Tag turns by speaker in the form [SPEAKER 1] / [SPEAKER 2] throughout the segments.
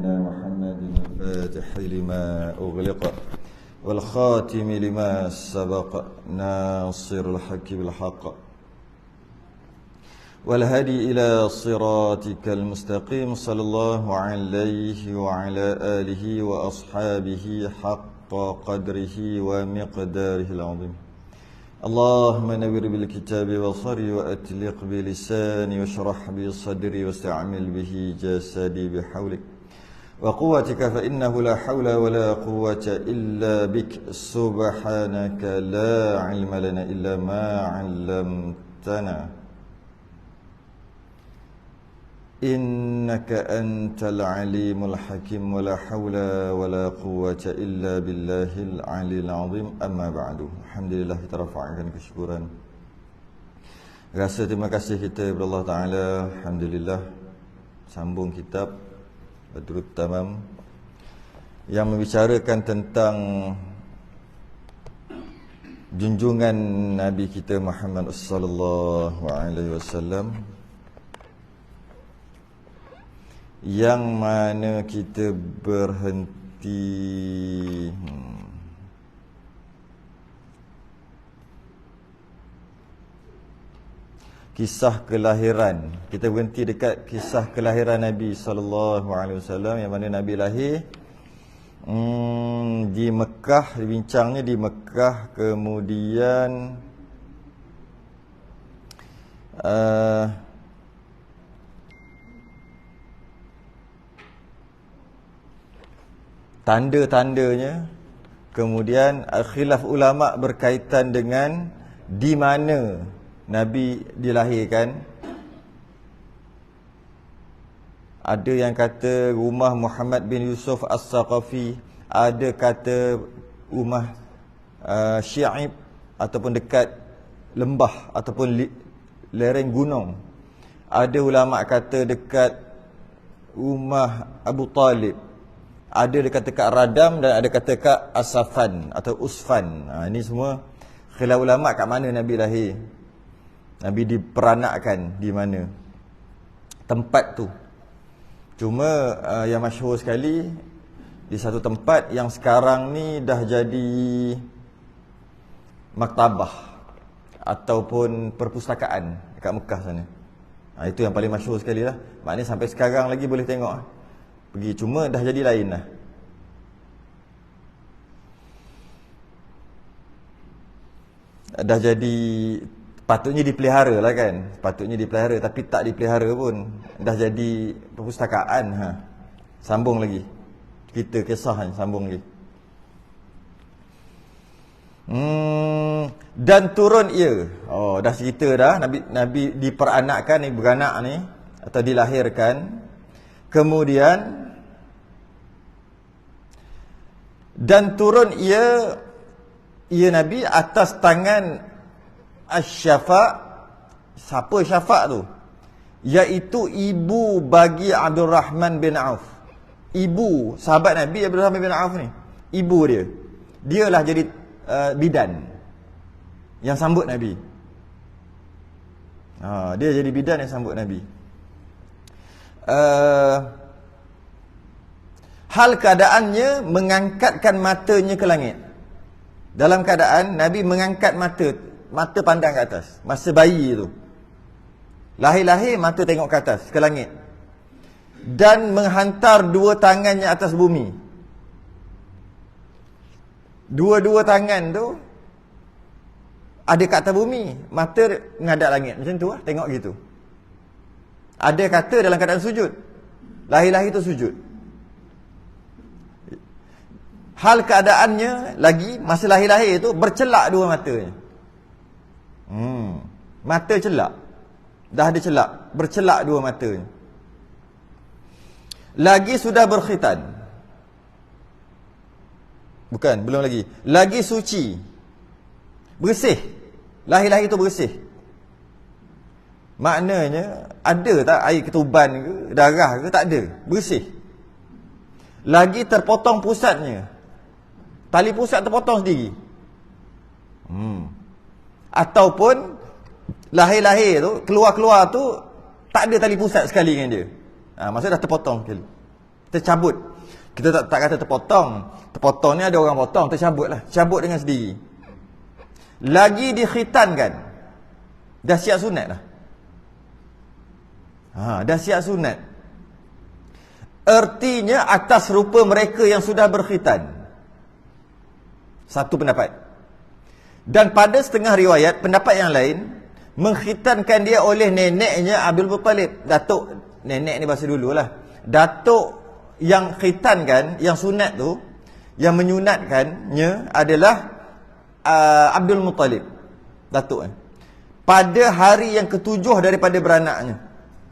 [SPEAKER 1] سيدنا محمد الفاتح لما أغلق والخاتم لما سبق ناصر الحق بالحق والهدي إلى صراطك المستقيم صلى الله عليه وعلى آله وأصحابه حق قدره ومقداره العظيم. اللهم نور بالكتاب بصري وأتلق بلساني واشرح بي صدري واستعمل به جسدي بحولك وقوتك فإنه لا حول ولا قوة إلا بك سبحانك لا علم لنا إلا ما علمتنا إنك أنت العليم الحكيم ولا حول ولا قوة إلا بالله العلي العظيم. أما بعد, Alhamdulillah, kita rafa'kan kesyukuran, rasa terima kasih kita kepada Allah Ta'ala. Alhamdulillah, sambung kitab Badrut Tamam yang membicarakan tentang junjungan Nabi kita Muhammad sallallahu alaihi wasallam, yang mana kita berhenti kisah kelahiran. Kita berhenti dekat kisah kelahiran Nabi sallallahu alaihi wasallam, yang mana Nabi lahir di Mekah, dibincangnya di Mekah. Kemudian tanda-tandanya, kemudian khilaf ulama berkaitan dengan di mana Nabi dilahirkan. Ada yang kata rumah Muhammad bin Yusuf As-Saqafi, ada kata rumah Syi'ib ataupun dekat lembah ataupun lereng gunung. Ada ulama kata dekat rumah Abu Talib. Ada dia kata kat Radam dan ada kata kat Asafan atau Usfan. Ini semua khilaf ulama kat mana Nabi lahir. Nabi diperanakkan di mana tempat tu. Cuma yang masyhur sekali di satu tempat yang sekarang ni dah jadi maktabah ataupun perpustakaan dekat Mekah sana. Itu yang paling masyhur sekali lah. Maknanya sampai sekarang lagi boleh tengok pergi, cuma dah jadi lain lah. Dah jadi, patutnya dipelihara lah kan, patutnya dipelihara, tapi tak dipelihara pun. Dah jadi perpustakaan. Sambung lagi, kita kisah sambung lagi. Dan turun ia. Dah cerita dah Nabi diperanakkan ni, beranak ni, atau dilahirkan. Kemudian dan turun ia Nabi atas tangan Asy-Syafa'. Siapa Syafa' tu? Iaitu ibu bagi Abdul Rahman bin Auf. Ibu sahabat Nabi Abdul Rahman bin Auf ni, ibu dia. Dialah jadi bidan yang sambut Nabi. Dia jadi bidan yang sambut Nabi. Hal keadaannya mengangkatkan matanya ke langit. Dalam keadaan Nabi mengangkat mata pandang ke atas. Masa bayi tu, lahir-lahir mata tengok ke atas, ke langit. Dan menghantar dua tangannya atas bumi. Dua-dua tangan tu ada kat atas bumi, mata menghadap langit. Macam tu lah, tengok gitu. Ada kata dalam keadaan sujud. Lahir-lahir tu sujud. Hal keadaannya lagi, masa lahir-lahir tu bercelak dua matanya. Mata celak. Dah ada celak, bercelak dua matanya. Lagi sudah berkhitan. Bukan, belum lagi. Lagi suci. Bersih. Lahir-lahir tu bersih. Maknanya ada tak air ketuban ke, darah ke? Tak ada, bersih. Lagi terpotong pusatnya. Tali pusat terpotong sendiri. Ataupun lahir-lahir tu, keluar-keluar tu tak ada tali pusat sekali dengan dia. Maksudnya dah terpotong sekali. Tercabut. Kita tak kata terpotong. Terpotong ni ada orang potong, tercabut lah. Cabut dengan sendiri. Lagi dikhitankan. Dah siap sunat lah. Dah siap sunat. Ertinya atas rupa mereka yang sudah berkhitan. Satu pendapat. Dan pada setengah riwayat, pendapat yang lain, mengkhitankan dia oleh neneknya Abdul Muttalib. Datuk, nenek ni bahasa dulu lah. Datuk yang khitankan, yang sunat tu, yang menyunatkannya adalah Abdul Muttalib. Datuk. Pada hari yang ketujuh daripada beranaknya.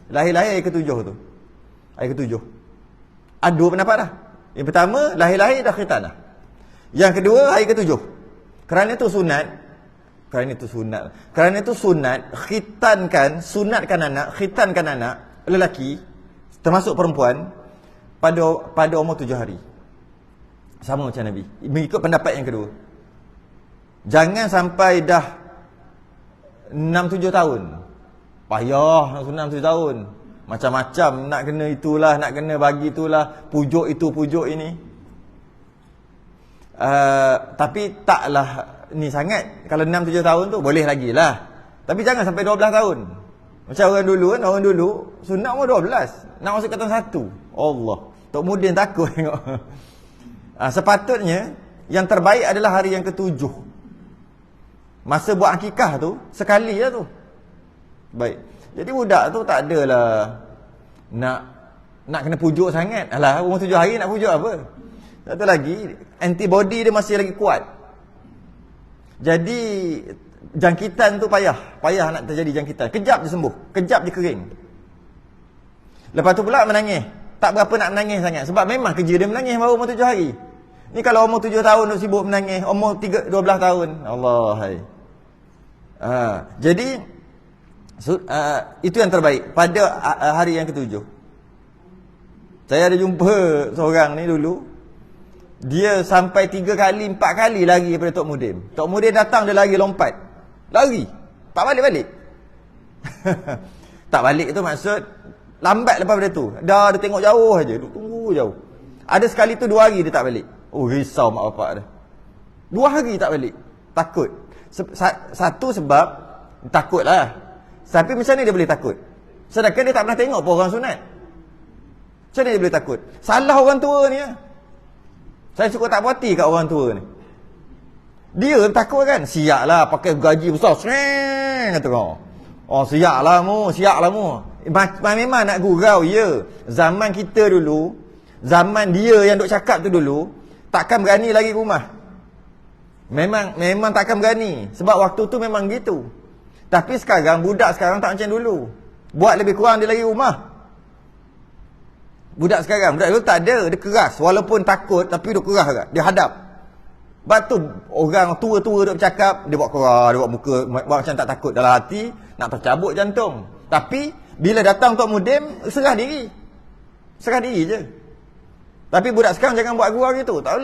[SPEAKER 1] Lahir-lahir hari ketujuh tu. Hari ketujuh. Ada dua pendapat dah. Yang pertama, lahir-lahir dah khitan dah. Yang kedua, hari ketujuh. Kerana itu sunat. Kerana itu sunat, sunatkan anak lelaki, termasuk perempuan, pada umur 7 hari. Sama macam Nabi. Mengikut pendapat yang kedua. Jangan sampai dah 6-7 tahun. Payah nak sunat 7 tahun. Macam-macam nak kena itulah, nak kena bagi itulah, pujuk itu, pujuk ini. Tapi taklah ni sangat. Kalau 6-7 tahun tu boleh lagi lah. Tapi jangan sampai 12 tahun. Macam orang dulu kan, orang dulu sunat umur 12, nak masuk ke tahun 1. Allah, Tok Mudin takut tengok. Sepatutnya yang terbaik adalah hari yang ke-7. Masa buat akikah tu sekali lah tu. Baik. Jadi budak tu tak adalah nak kena pujuk sangat. Alah, umur 7 hari nak pujuk apa? Satu lagi, antibody dia masih lagi kuat. Jadi jangkitan tu payah nak terjadi jangkitan. Kejap je sembuh, kejap je kering. Lepas tu pula menangis. Tak berapa nak menangis sangat, sebab memang kerja dia menangis baru umur 7 hari. Ni kalau umur 7 tahun tu sibuk menangis, umur 12 tahun, Allah hai. Jadi itu yang terbaik pada hari yang ke-7. Saya ada jumpa seorang ni dulu, dia sampai 3 kali 4 kali lari daripada Tok Mudin. Tok Mudin datang, dia lari, lompat, lari, tak balik-balik. Tak balik tu maksud lambat lepas pada tu. Dah dia tengok jauh aja, duk tunggu jauh. Ada sekali tu 2 hari dia tak balik. Oh, risau mak bapak dah. 2 hari tak balik. Takut. Satu sebab takutlah. Tapi macam mana dia boleh takut? Sedangkan dia tak pernah tengok pun orang sunat. Macam mana dia boleh takut? Salah orang tua ni lah. Saya cukup tak puati kat orang tua ni. Dia takut kan? Siap lah pakai gaji besar. Sering kata kau. Oh, siap lah mu. Memang nak gurau, ya. Zaman kita dulu, zaman dia yang duk cakap tu dulu, takkan berani lagi rumah. Memang takkan berani. Sebab waktu tu memang gitu. Tapi sekarang, budak sekarang tak macam dulu. Buat lebih kurang dia lagi rumah. Budak dulu tak ada. Dia keras. Walaupun takut, tapi dia keras juga. Dia hadap. Sebab tu orang tua-tua duk bercakap, dia buat keras, dia buat muka, buat macam tak takut. Dalam hati, nak tercabut jantung. Tapi bila datang Tok Mudin, serah diri je. Tapi budak sekarang jangan buat gurau gitu. Tak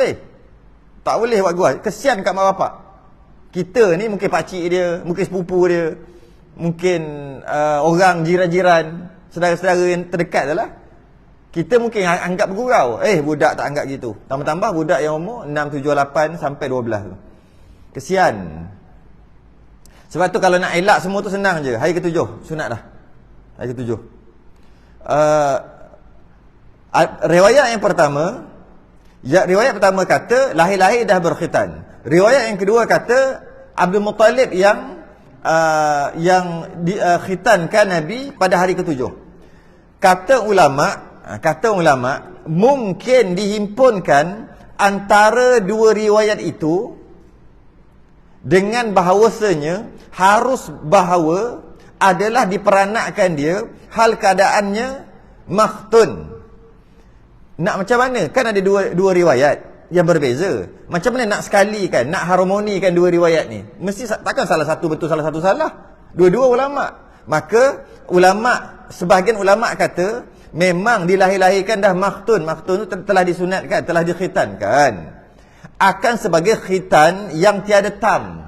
[SPEAKER 1] boleh buat gurau. Kesian kat mak bapak. Kita ni mungkin pakcik dia, mungkin sepupu dia, mungkin orang jiran-jiran, saudara-saudara yang terdekat adalah, kita mungkin anggap bergurau. Budak tak anggap gitu. Tambah-tambah budak yang umur 6, 7, 8 sampai 12 tu. Kesian. Sebab tu kalau nak elak semua tu senang je. Hari ke-7 sunat dah. Hari ke-7. Riwayat yang pertama, riwayat pertama kata lahir-lahir dah berkhitan. Riwayat yang kedua kata Abdul Muttalib yang khitankan Nabi pada hari ke-7. Kata ulama mungkin dihimpunkan antara dua riwayat itu dengan bahawasanya harus bahawa adalah diperanakkan dia hal keadaannya makhtun. Nak macam mana? Kan ada dua riwayat yang berbeza. Macam mana nak sekalikan, nak harmonikan dua riwayat ni? Mesti takkan salah satu betul, salah satu salah. Dua-dua ulama. Maka sebahagian ulama kata memang dilahir-lahirkan dah makhtun. Makhtun tu telah disunatkan, telah dikhitankan. Akan sebagai khitan yang tiada tam.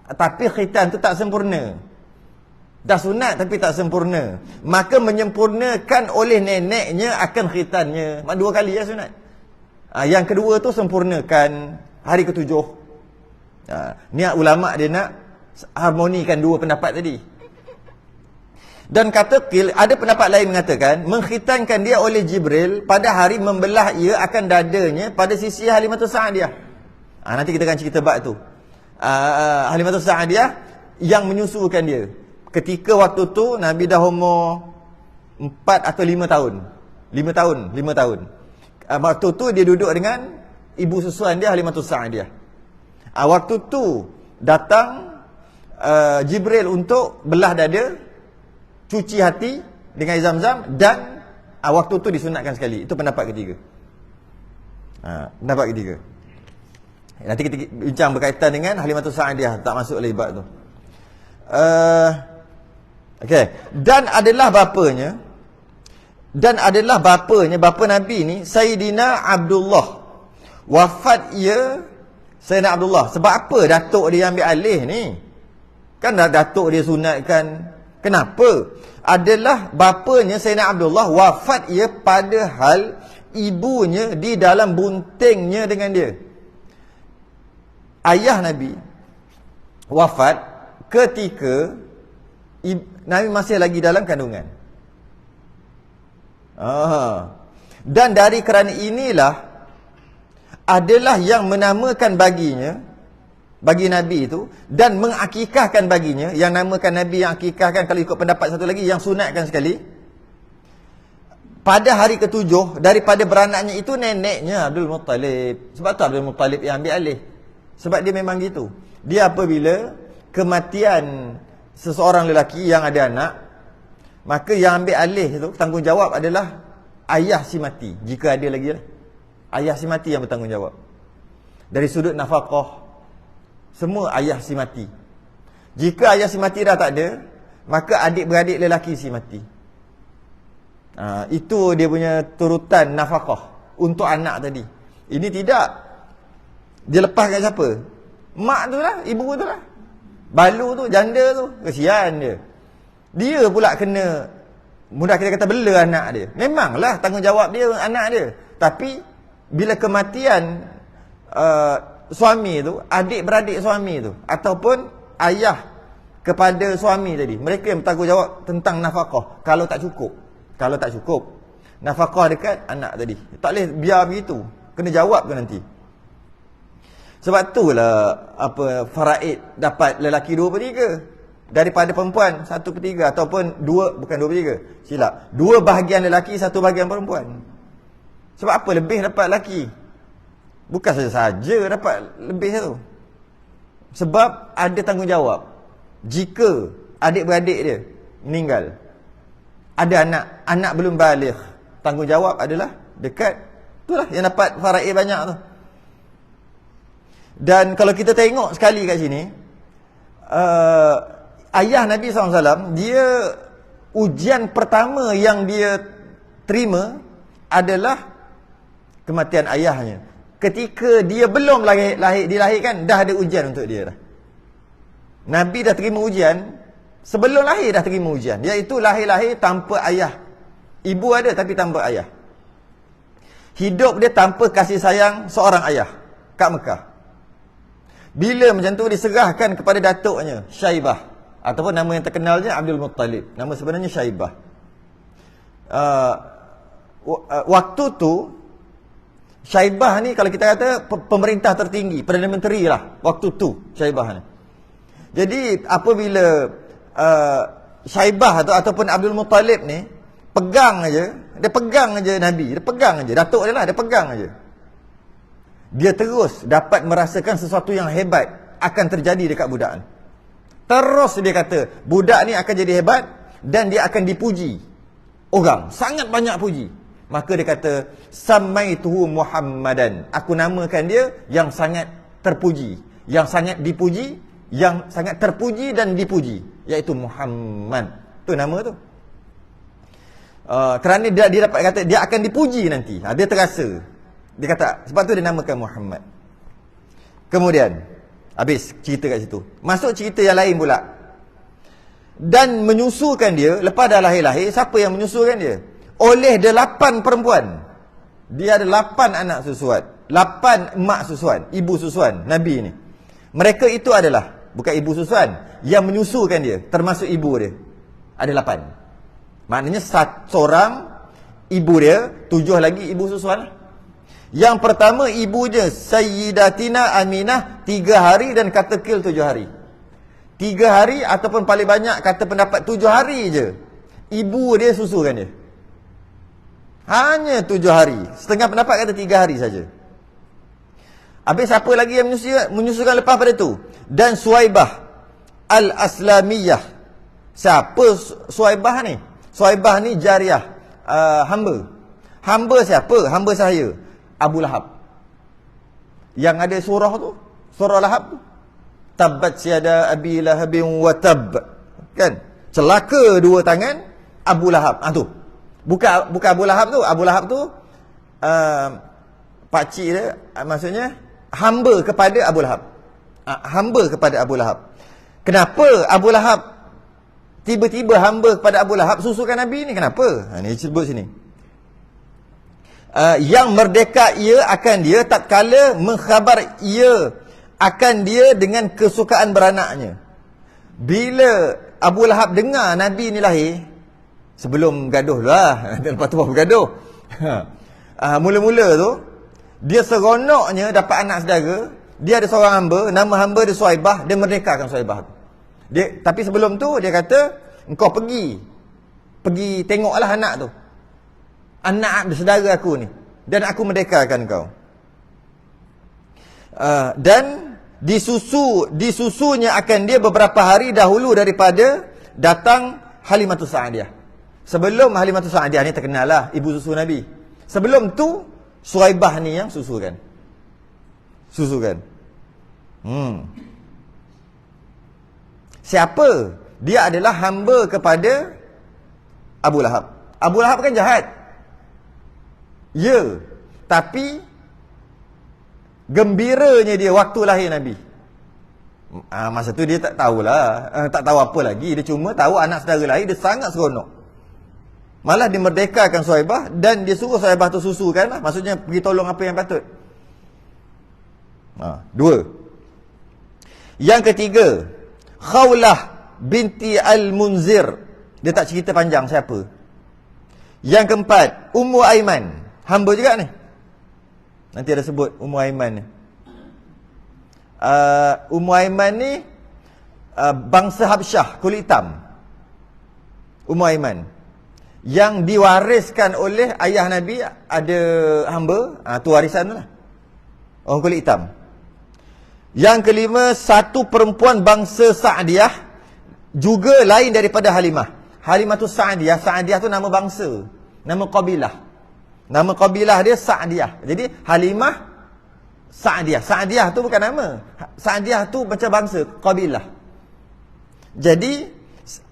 [SPEAKER 1] Tapi khitan tu tak sempurna. Dah sunat tapi tak sempurna. Maka menyempurnakan oleh neneknya akan khitannya. Mak 2 kali ya sunat. Yang kedua tu sempurnakan hari ke-7. Niat ulama' dia nak harmonikan 2 pendapat tadi. Dan kata Qil, ada pendapat lain mengatakan mengkhitankan dia oleh Jibril pada hari membelah ia akan dadanya pada sisi Halimatus Sa'diyah. Nanti kita akan cerita bab tu. Halimatus Sa'diyah yang menyusukan dia. Ketika waktu tu Nabi dah umur 4 atau 5 tahun. 5 tahun. Waktu tu dia duduk dengan ibu susuan dia Halimatus Sa'diyah. Waktu tu datang Jibril untuk belah dada, cuci hati dengan air Zam-Zam, dan waktu tu disunatkan sekali. Itu pendapat ketiga. Pendapat ketiga. Nanti kita bincang berkaitan dengan Halimatus Sa'diyah, tak masuk lagi bab tu. Okey, dan adalah bapanya bapa Nabi ni Sayyidina Abdullah. Wafat ia Sayyidina Abdullah. Sebab apa datuk dia ambil alih ni? Kan datuk dia sunatkan. Kenapa? Adalah bapanya Sayyidina Abdullah wafat ia padahal ibunya di dalam buntingnya dengan dia. Ayah Nabi wafat ketika Nabi masih lagi dalam kandungan. Dan dari kerana inilah adalah yang menamakan bagi Nabi itu dan mengakikahkan baginya, yang namakan Nabi yang akikahkan, kalau ikut pendapat satu lagi yang sunatkan sekali pada hari ke-7 daripada beranaknya itu neneknya Abdul Muttalib. Sebab tu Abdul Muttalib yang ambil alih. Sebab dia memang gitu. Dia apabila kematian seseorang lelaki yang ada anak, maka yang ambil alih itu tanggungjawab adalah ayah si mati. Jika ada lagi lah, ayah si mati yang bertanggungjawab. Dari sudut nafkah semua ayah si mati. Jika ayah si mati dah tak ada, maka adik-beradik lelaki si mati. Itu dia punya turutan nafkah untuk anak tadi. Ini tidak. Dia lepaskan siapa? Mak tu lah, ibu tu lah. Balu tu, janda tu, kesian dia. Dia pula kena, mudah kita kata, bela anak dia. Memanglah tanggungjawab dia anak dia. Tapi bila kematian suami tu, adik-beradik suami tu, ataupun ayah kepada suami tadi, mereka yang bertanggungjawab tentang nafkah. Kalau tak cukup nafkah dekat anak tadi, tak boleh biar begitu, kena jawab ke nanti. Sebab itulah faraid dapat lelaki 2/3 daripada perempuan 1/3, ataupun 2/3, silap, 2 bahagian lelaki 1 bahagian perempuan. Sebab apa lebih dapat lelaki? Bukan saja dapat lebih tu, sebab ada tanggungjawab. Jika adik-beradik dia meninggal, ada anak belum baligh, tanggungjawab adalah dekat itulah yang dapat faraid banyak tu. Dan kalau kita tengok sekali kat sini, ayah Nabi SAW, dia ujian pertama yang dia terima adalah kematian ayahnya. Ketika dia belum dilahirkan, dah ada ujian untuk dia dah. Nabi dah terima ujian sebelum lahir, dah terima ujian, iaitu lahir tanpa ayah. Ibu ada tapi tanpa ayah. Hidup dia tanpa kasih sayang seorang ayah kat Mekah. Bila macam tu diserahkan kepada datuknya Syaibah, ataupun nama yang terkenalnya Abdul Muttalib. Nama sebenarnya Syaibah. Waktu tu Syaibah ni kalau kita kata pemerintah tertinggi, Perdana Menteri lah waktu tu Syaibah ni. Jadi apabila Syaibah ataupun Abdul Muttalib ni dia pegang aja Nabi, dia pegang aja datuk dia lah, dia pegang aja. Dia terus dapat merasakan sesuatu yang hebat akan terjadi dekat budak ni. Terus dia kata budak ni akan jadi hebat dan dia akan dipuji orang, sangat banyak puji. Maka dia kata, samaituhu Muhammadan, aku namakan dia yang sangat terpuji, yang sangat dipuji, yang sangat terpuji dan dipuji, iaitu Muhammad. Tu nama tu. Kerana dia dapat kata dia akan dipuji nanti. Dia terasa. Dia kata, sebab tu dia namakan Muhammad. Kemudian habis cerita kat situ. Masuk cerita yang lain pula. dan menyusukan dia. Lepas dah lahir-lahir, siapa yang menyusukan dia? Oleh 8 perempuan. Dia ada 8 anak susuan, 8 emak susuan, ibu susuan Nabi ni. Mereka itu adalah, bukan ibu susuan, yang menyusukan dia, termasuk ibu dia. Ada 8. Maknanya seorang ibu dia, 7 lagi ibu susuan. Yang pertama ibu dia Sayyidatina Aminah 3 hari dan kata kil 7 hari. 3 hari ataupun paling banyak kata pendapat 7 hari je ibu dia susukan dia. Hanya 7 hari. Setengah pendapat kata 3 hari saja. Habis siapa lagi yang menyusukan lepas pada tu? Dan Suwaibah Al-Aslamiyah. Siapa Suwaibah ni? Suwaibah ni jariah, hamba. Hamba siapa? Hamba saya, Abu Lahab. Yang ada surah tu, surah Lahab tu. Tabbat siada Abi Lahabin wa tab. Kan? Celaka 2 tangan Abu Lahab. Tu. Bukan Abu Lahab tu. Abu Lahab tu pakcik dia, maksudnya hamba kepada Abu Lahab. Hamba kepada Abu Lahab. Kenapa Abu Lahab tiba-tiba hamba kepada Abu Lahab susukan Nabi ni? Kenapa? Ni disebut sini. Yang merdeka ia akan dia tatkala mengkhabar ia akan dia dengan kesukaan beranaknya. Bila Abu Lahab dengar Nabi ni lahir, sebelum gaduh lah, lepas tu baru bergaduh. Mula-mula tu dia seronoknya dapat anak saudara. Dia ada seorang hamba, nama hamba dia Suwaibah. Dia merdekakan Suwaibah tu. Tapi sebelum tu dia kata, engkau pergi tengoklah anak tu, anak saudara aku ni, dan aku merdekakan kau. Dan disusunya akan dia beberapa hari dahulu daripada datang Halimatus Sa'diyah. Sebelum Halimatus Sa'diyah ni terkenal lah ibu susu Nabi. Sebelum tu Suwaibah ni yang susukan. Siapa? Dia adalah hamba kepada Abu Lahab. Abu Lahab kan jahat. Ya, tapi gembiranya dia waktu lahir Nabi. Masa tu dia tak tahulah, tak tahu apa lagi. Dia cuma tahu anak saudara lahir, dia sangat seronok. Malah dia merdekakan Suwaibah dan dia suruh Suwaibah tu susukan lah. Maksudnya pergi tolong apa yang patut. 2. Yang ketiga, Khawlah binti Al-Munzir. Dia tak cerita panjang siapa. Yang keempat, Ummu Aiman. Hamba juga ni. Nanti ada sebut Ummu Aiman ni. Ummu Aiman ni bangsa Habsyah, kulit hitam. Ummu Aiman yang diwariskan oleh ayah Nabi, ada hamba, tu warisan tu lah, orang kulit hitam. Yang kelima, satu perempuan bangsa Sa'diyah, juga lain daripada Halimah. Halimatus Sa'diyah, Sa'diyah tu nama bangsa, nama qabilah. Nama qabilah dia Sa'diyah. Jadi Halimah Sa'diyah. Sa'diyah tu bukan nama. Sa'diyah tu macam bangsa, qabilah. Jadi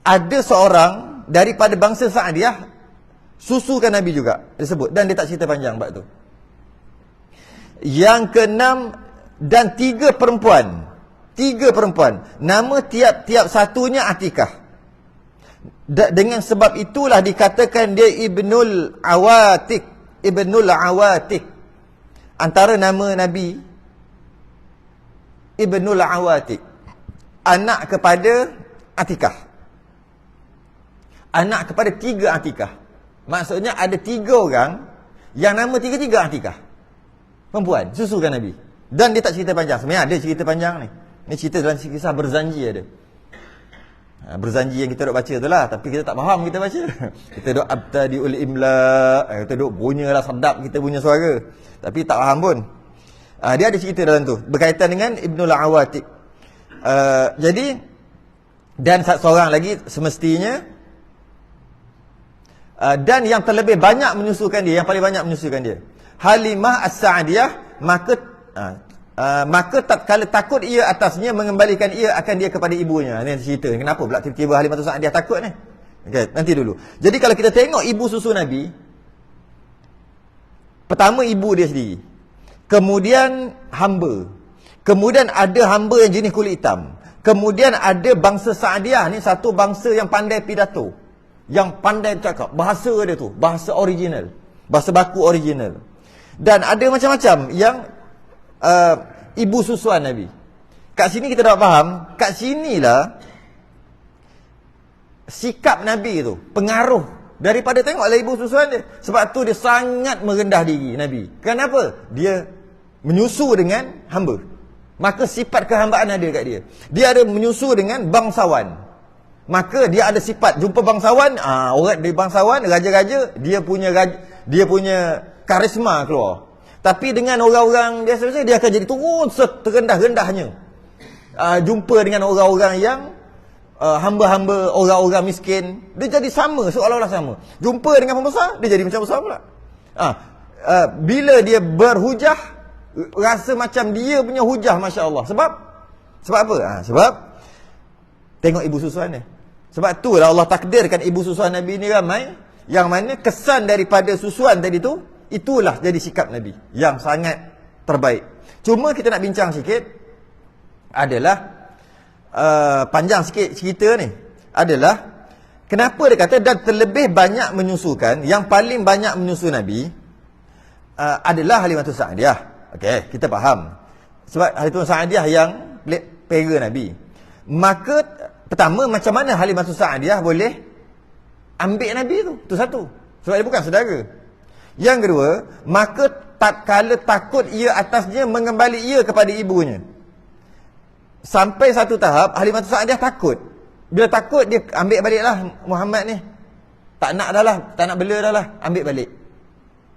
[SPEAKER 1] ada seorang daripada bangsa Sa'diyah susukan Nabi juga disebut, dan dia tak cerita panjang bab tu. Yang keenam, dan 3 perempuan. 3 perempuan. Nama tiap-tiap satunya Atikah. Dengan sebab itulah dikatakan dia Ibnul Awatik. Ibnul Awatik. Antara nama Nabi Ibnul Awatik, anak kepada Atikah. Anak kepada 3 Atikah. Maksudnya ada 3 orang yang nama 3-3 Atikah, perempuan, susukan Nabi. Dan dia tak cerita panjang. Sebenarnya ada cerita panjang ni. Ni cerita dalam kisah Berzanji ada. Berzanji yang kita duk baca tu lah. Tapi kita tak faham kita baca. Kita duk abtadiul imla, kita duk bunyalah sedap kita punya suara, tapi tak faham pun. Dia ada cerita dalam tu berkaitan dengan Ibnul Awatik. Jadi, dan seorang lagi semestinya, dan yang terlebih banyak menyusukan dia, yang paling banyak menyusukan dia, Halimah As-Sa'diyah. Maka tatkala takut ia atasnya, mengembalikan ia akan dia kepada ibunya. Ini cerita. Kenapa pula tiba-tiba Halimah As-Sa'diyah takut ni? Okay, nanti dulu. Jadi kalau kita tengok ibu susu Nabi, pertama ibu dia sendiri, kemudian hamba, kemudian ada hamba yang jenis kulit hitam, Kemudian ada bangsa Sa'diyah ni, satu bangsa yang pandai pidato, yang pandai cakap. Bahasa dia tu, bahasa original, bahasa baku original. Dan ada macam-macam yang ibu susuan Nabi. Kat sini kita dapat faham, kat sinilah sikap Nabi tu, pengaruh daripada tengoklah ibu susuan dia. Sebab tu dia sangat merendah diri Nabi. Kenapa? Dia menyusu dengan hamba. Maka sifat kehambaan ada kat dia. Dia ada menyusu dengan bangsawan. Maka dia ada sifat jumpa bangsawan, orang dari bangsawan, raja-raja, dia punya karisma keluar. Tapi dengan orang-orang biasa-biasa, dia akan jadi turun seterendah-rendahnya. Jumpa dengan orang-orang yang hamba-hamba, orang-orang miskin, dia jadi sama, seolah-olah sama. Jumpa dengan pembesar, dia jadi macam besar pula. Bila dia berhujah, rasa macam dia punya hujah, Masya Allah. Sebab apa? Sebab tengok ibu susuan dia. Sebab tu lah Allah takdirkan ibu susuan Nabi ni ramai, yang mana kesan daripada susuan tadi tu, itulah jadi sikap Nabi yang sangat terbaik. Cuma kita nak bincang sikit adalah panjang sikit cerita ni, adalah kenapa dia kata dan terlebih banyak menyusukan, yang paling banyak menyusu Nabi adalah Halimatus Sa'diyah. Okey, kita faham. Sebab Halimatus Sa'diyah yang pera Nabi. Maka pertama, macam mana Halimatus Sa'diyah boleh ambil Nabi tu? Tu satu. Sebab dia bukan saudara. Yang kedua, maka tatkala takut ia atasnya, mengembali ia kepada ibunya. Sampai satu tahap Halimatus Sa'diyah takut. Bila takut, dia ambil baliklah Muhammad ni. Tak nak dah lah, tak nak bela dah lah, ambil balik.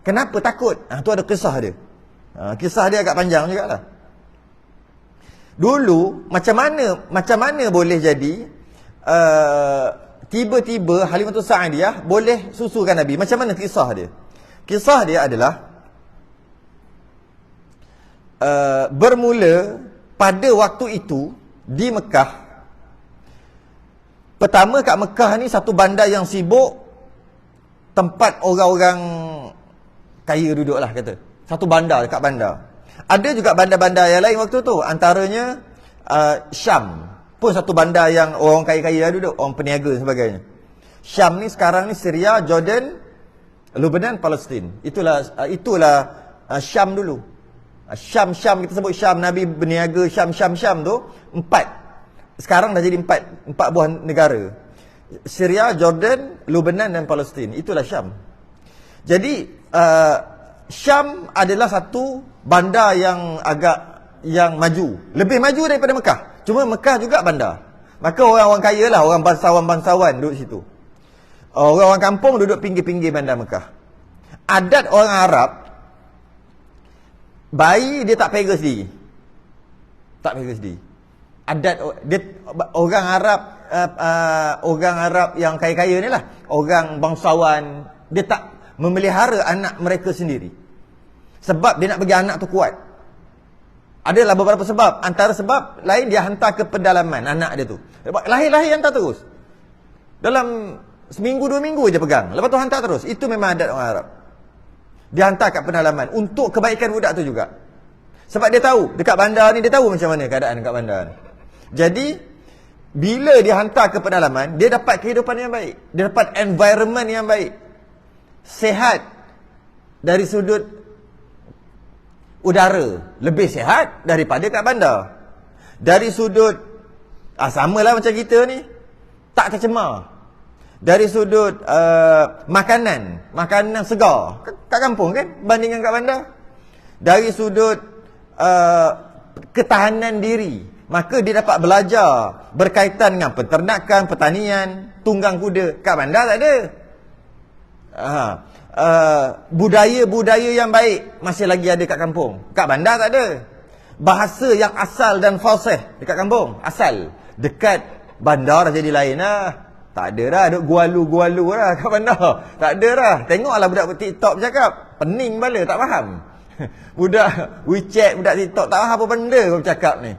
[SPEAKER 1] Kenapa takut? Tu ada kisah dia. Kisah dia agak panjang jugalah. Dulu macam mana boleh jadi tiba-tiba Halimatus Sa'diyah boleh susukan Nabi? Macam mana kisah dia? Kisah dia adalah bermula pada waktu itu di Mekah. Pertama, kat Mekah ni satu bandar yang sibuk, tempat orang-orang kaya duduklah kata. Satu bandar, dekat bandar. Ada juga bandar-bandar yang lain waktu tu. Antaranya Syam pun satu bandar yang orang kaya-kaya duduk, orang peniaga dan sebagainya. Syam ni sekarang ni Syria, Jordan, Lebanon, Palestin. Itulah Syam dulu. Syam kita sebut Syam, Nabi berniaga Syam tu 4. Sekarang dah jadi 4 buah negara. Syria, Jordan, Lebanon dan Palestin. Itulah Syam. Jadi Syam adalah satu bandar yang maju, lebih maju daripada Mekah. Cuma Mekah juga bandar. Maka orang-orang kaya lah, orang bangsawan duduk situ. Orang-orang kampung duduk pinggir-pinggir bandar Mekah. Adat orang Arab, bayi dia tak pera sendiri. Tak pera sendiri. Adat dia, orang Arab yang kaya-kaya ni lah, orang bangsawan, dia tak memelihara anak mereka sendiri. Sebab dia nak bagi anak tu kuat. Adalah beberapa sebab. Antara sebab lain, dia hantar ke pedalaman anak dia tu. Lahir-lahir hantar terus. Dalam seminggu 2 minggu je pegang, lepas tu hantar terus. Itu memang adat orang Arab. Dia hantar kat pedalaman untuk kebaikan budak tu juga. Sebab dia tahu, dekat bandar ni dia tahu macam mana keadaan dekat bandar ni. Jadi bila dia hantar ke pedalaman, dia dapat kehidupan yang baik. Dia dapat environment yang baik. Sehat dari sudut udara, lebih sehat daripada kat bandar. Dari sudut samalah macam kita ni, tak tercemar. Dari sudut makanan segar kat kampung kan, bandingkan kat bandar. Dari sudut ketahanan diri, maka dia dapat belajar berkaitan dengan peternakan, pertanian, tunggang kuda. Kat bandar tak ada. Budaya-budaya yang baik masih lagi ada kat kampung. Kat bandar tak ada. Bahasa yang asal dan fasih dekat kampung, asal. Dekat bandar jadi lain lah. Tak ada dah, duk gualu-gualu lah kat bandar. Tak ada dah. Tengoklah budak TikTok bercakap, pening bala, tak faham. Budak WeChat, budak TikTok tak faham apa benda kau bercakap ni.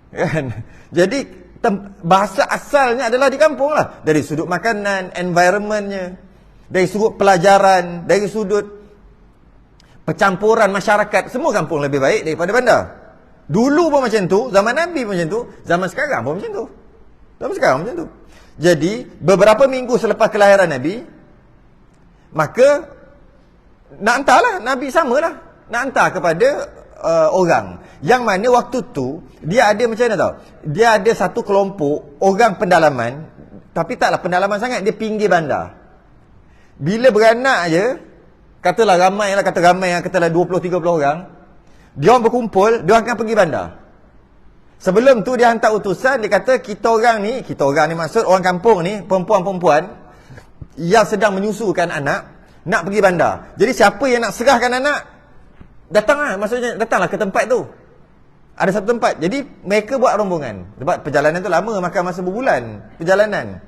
[SPEAKER 1] Kan? Jadi bahasa asalnya adalah di kampung lah. Dari sudut makanan, environmentnya, dari sudut pelajaran, dari sudut percampuran masyarakat, semua kampung lebih baik daripada bandar. Dulu pun macam tu, zaman Nabi pun macam tu, zaman sekarang pun macam tu. Zaman sekarang macam tu. Jadi, beberapa minggu selepas kelahiran Nabi, maka nak hantarlah, Nabi samalah. Nak hantar kepada orang. Yang mana waktu tu, dia ada macam mana tau? Dia ada satu kelompok orang pendalaman, tapi taklah pendalaman sangat, dia pinggir bandar. Bila beranak je, katalah ramai, katalah 20-30 orang, dia orang berkumpul, dia orang akan pergi bandar. Sebelum tu dia hantar utusan, dia kata kita orang ni maksud orang kampung ni, perempuan-perempuan yang sedang menyusukan anak, nak pergi bandar. Jadi siapa yang nak serahkan anak, datanglah ke tempat tu. Ada satu tempat. Jadi mereka buat rombongan. Sebab perjalanan tu lama, makan masa berbulan perjalanan.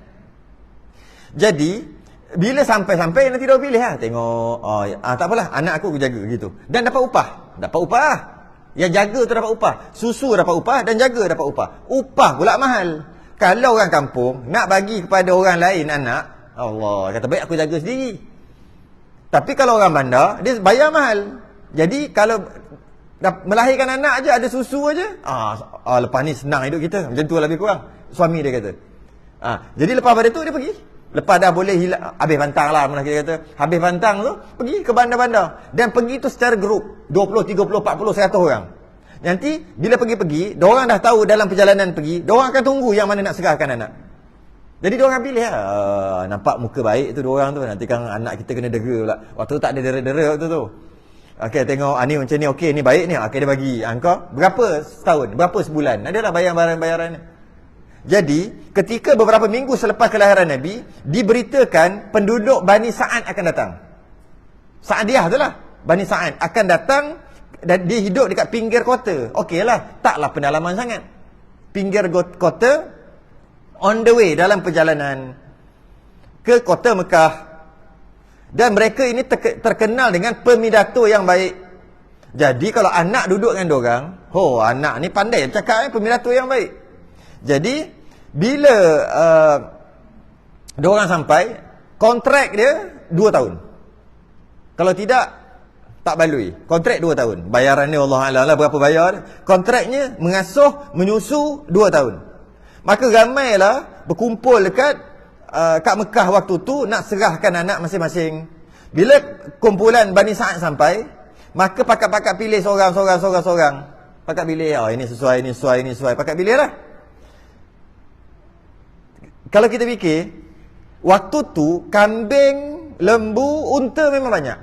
[SPEAKER 1] Jadi bila sampai nanti dia pilih lah. Tengok, tak apalah, anak aku jaga gitu. Dan dapat upah. Yang jaga tu dapat upah. Susu dapat upah dan jaga dapat upah. Upah pula mahal. Kalau orang kampung nak bagi kepada orang lain anak, Allah kata baik aku jaga sendiri. Tapi kalau orang bandar, dia bayar mahal. Jadi kalau melahirkan anak aja ada susu aja, lepas ni senang hidup kita. Macam tu lebih kurang. Suami dia kata. Jadi lepas pada tu dia pergi. Lepas dah boleh habis pantang lah, kita kata. Habis pantang tu, pergi ke bandar-bandar. Dan pergi tu secara grup. 20, 30, 40, 100 orang. Nanti, bila pergi-pergi, diorang dah tahu dalam perjalanan pergi, diorang akan tunggu yang mana nak serahkan anak. Jadi diorang pilih lah. Nampak muka baik tu diorang tu. Nanti kan anak kita kena dera pula. Waktu tu tak ada dera-dera waktu tu. Okey, tengok, ni macam ni, okey, ni baik ni. Okey, dia bagi. Kau, berapa setahun? Berapa sebulan? Adalah bayaran-bayaran ni. Jadi, ketika beberapa minggu selepas kelahiran Nabi, diberitakan penduduk Bani Sa'ad akan datang. Sa'adiyah tu lah. Bani Sa'ad akan datang dan dia hidup dekat pinggir kota. Okeylah, taklah pendalaman sangat. Pinggir kota, on the way dalam perjalanan ke kota Mekah. Dan mereka ini terkenal dengan pemidato yang baik. Jadi, kalau anak duduk dengan diorang, anak ni pandai bercakap, pemidato yang baik. Jadi bila diorang sampai, kontrak dia 2 tahun. Kalau tidak, tak balui. Kontrak 2 tahun. Bayaran ni Allah Alam lah berapa bayar. Kontraknya mengasuh, menyusu 2 tahun. Maka ramailah berkumpul dekat kat Mekah waktu tu nak serahkan anak masing-masing. Bila kumpulan Bani Sa'ad sampai, maka pakat-pakat pilih seorang. Pakat pilih, ini sesuai. Pakat pilih lah. Kalau kita fikir, waktu tu kambing, lembu, unta memang banyak.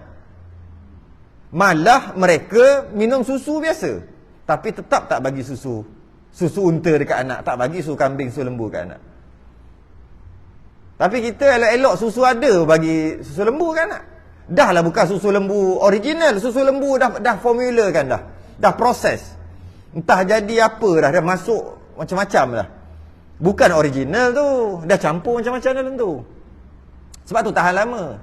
[SPEAKER 1] Malah mereka minum susu biasa. Tapi tetap tak bagi susu unta dekat anak. Tak bagi susu kambing, susu lembu dekat anak. Tapi kita elok-elok susu ada bagi susu lembu kan anak. Dah lah bukan susu lembu original. Susu lembu dah formula kan dah. Dah proses. Entah jadi apa dah. Dah masuk macam-macam dah. Bukan original tu. Dah campur macam-macam dalam tu. Sebab tu tahan lama.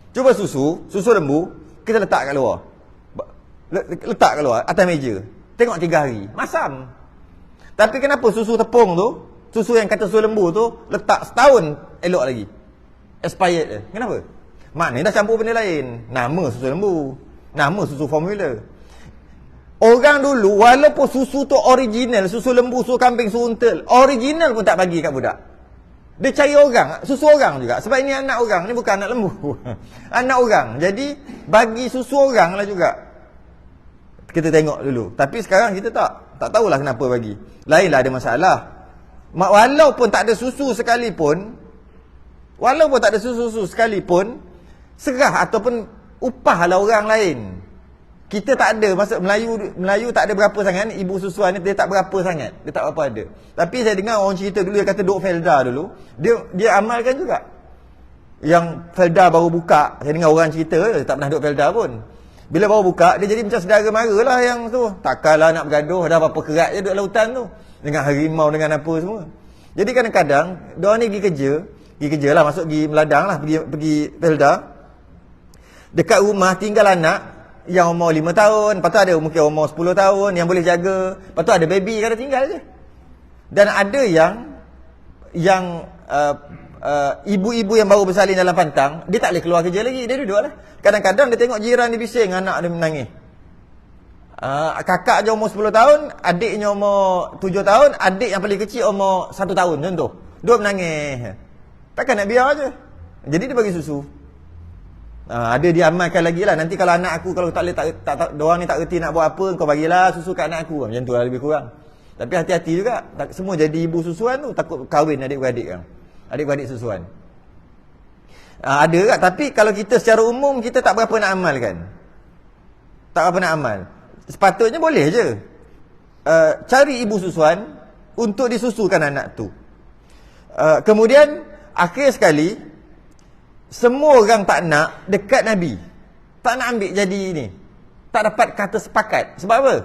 [SPEAKER 1] Cuba susu lembu, kita letak kat luar. Letak kat luar, atas meja. Tengok 3 hari. Masam. Tapi kenapa susu tepung tu, susu yang kata susu lembu tu, letak setahun elok lagi. Expired je. Kenapa? Maknanya dah campur benda lain. Nama susu lembu. Nama susu formula. Orang dulu, walaupun susu tu original, susu lembu, susu kambing, susu unta, original pun tak bagi kat budak. Dia cari orang, susu orang juga. Sebab ini anak orang, ni bukan anak lembu. Anak orang. Jadi, bagi susu orang lah juga. Kita tengok dulu. Tapi sekarang kita tak tahulah kenapa bagi. Lainlah ada masalah. Walaupun tak ada susu sekalipun, serah ataupun upahlah orang lain. Kita tak ada, maksud Melayu tak ada berapa sangat. Ibu susuan ni dia tak berapa sangat. Dia tak berapa ada. Tapi saya dengar orang cerita dulu, dia kata duk Felda dulu. Dia amalkan juga. Yang Felda baru buka, saya dengar orang cerita, dia tak pernah duk Felda pun. Bila baru buka, dia jadi macam saudara mara lah yang tu. Takkanlah nak bergaduh, dah berapa kerat je duduk lautan tu. Dengan harimau, dengan apa semua. Jadi kadang-kadang, diorang ni pergi kerja lah, masuk pergi meladang lah, pergi Felda. Dekat rumah tinggal anak yang umur 5 tahun, lepas tu ada mungkin umur 10 tahun yang boleh jaga, lepas tu ada baby kata tinggal je. Dan ada yang ibu-ibu yang baru bersalin dalam pantang, dia tak boleh keluar kerja lagi, dia duduk lah. Kadang-kadang dia tengok jiran dia bising, anak dia menangis. Kakak je umur 10 tahun, adiknya umur 7 tahun, adik yang paling kecil umur 1 tahun contoh. Dua menangis. Takkan nak biar je. Jadi dia bagi susu. Ada dia amalkan lagi lah. Nanti kalau anak aku, kalau tak boleh, diorang ni tak reti nak buat apa, kau bagilah susu kat anak aku. Macam tu lah lebih kurang. Tapi hati-hati juga. Semua jadi ibu susuan tu, takut kahwin adik-beradik kan. Adik-beradik susuan. Ada tak? Tapi kalau kita secara umum, kita tak berapa nak amalkan. Tak berapa nak amal. Sepatutnya boleh je. Cari ibu susuan untuk disusukan anak tu. Kemudian, akhir sekali, semua orang tak nak dekat Nabi. Tak nak ambil jadi ni. Tak dapat kata sepakat. Sebab apa?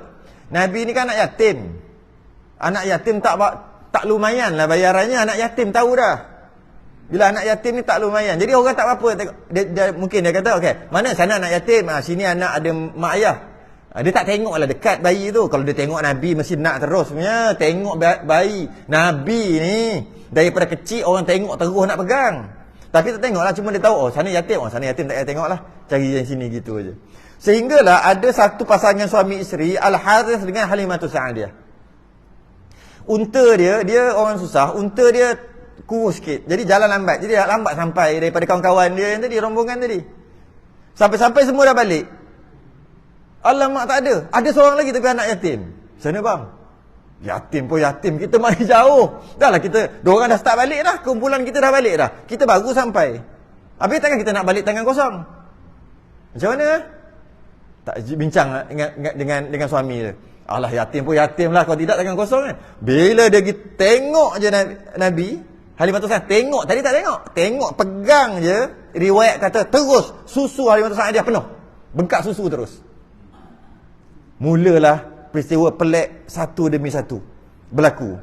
[SPEAKER 1] Nabi ni kan anak yatim. Anak yatim tak lumayan lah bayarannya. Anak yatim tahu dah. Bila anak yatim ni tak lumayan. Jadi orang tak apa. Mungkin dia kata, okay, mana sana anak yatim? Sini anak ada mak ayah. Dia tak tengok lah dekat bayi tu. Kalau dia tengok Nabi mesti nak terus punya. Tengok bayi. Nabi ni daripada kecil orang tengok terus nak pegang. Tapi tak tengok lah, cuma dia tahu, sana yatim. Sana yatim tak payah tengok lah. Cari yang sini gitu aja. Sehinggalah ada satu pasangan suami isteri, Al-Harith dengan Halimatus Sa'diyah. Unta dia orang susah. Unta dia kurus sikit. Jadi jalan lambat. Jadi lambat sampai daripada kawan-kawan dia yang tadi, rombongan tadi. Sampai-sampai semua dah balik. Alamak, tak ada. Ada seorang lagi tapi anak yatim. Sana bang. Yatim pun yatim, kita mari jauh. Dah lah kita, diorang dah start balik dah. Kumpulan kita dah balik dah. Kita baru sampai. Habis takkan kita nak balik tangan kosong? Macam mana? Tak bincang dengan suami dia. Alah, yatim pun yatim lah. Kalau tidak tangan kosong kan. Bila dia pergi tengok je Nabi Halimatus Sa'diyah, tengok. Tadi tak tengok. Tengok, pegang je. Riwayat kata terus susu Halimatus Sa'diyah penuh. Bengkak susu terus. Mulalah peristiwa pelik satu demi satu berlaku.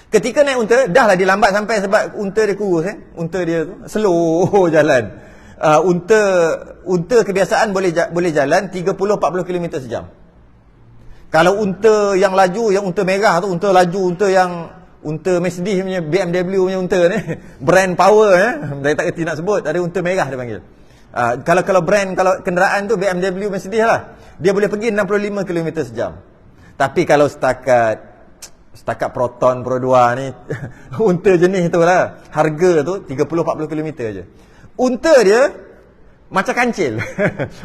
[SPEAKER 1] Ketika naik unta, dah lah dia lambat sampai sebab unta dia kurus. Unta dia tu slow jalan. Unta kebiasaan boleh jalan 30-40 km sejam. Kalau unta yang laju, yang unta merah tu, unta laju, unta Mercedes punya, BMW punya unta ni, brand power saya tak kerti nak sebut, ada unta merah dia panggil. Kalau brand, kalau kenderaan tu BMW, Mercedes lah, dia boleh pergi 65 km sejam. Tapi kalau setakat Proton Pro 2 ni unta jenis tu lah, harga tu 30-40 km je. Unta dia macam kancil.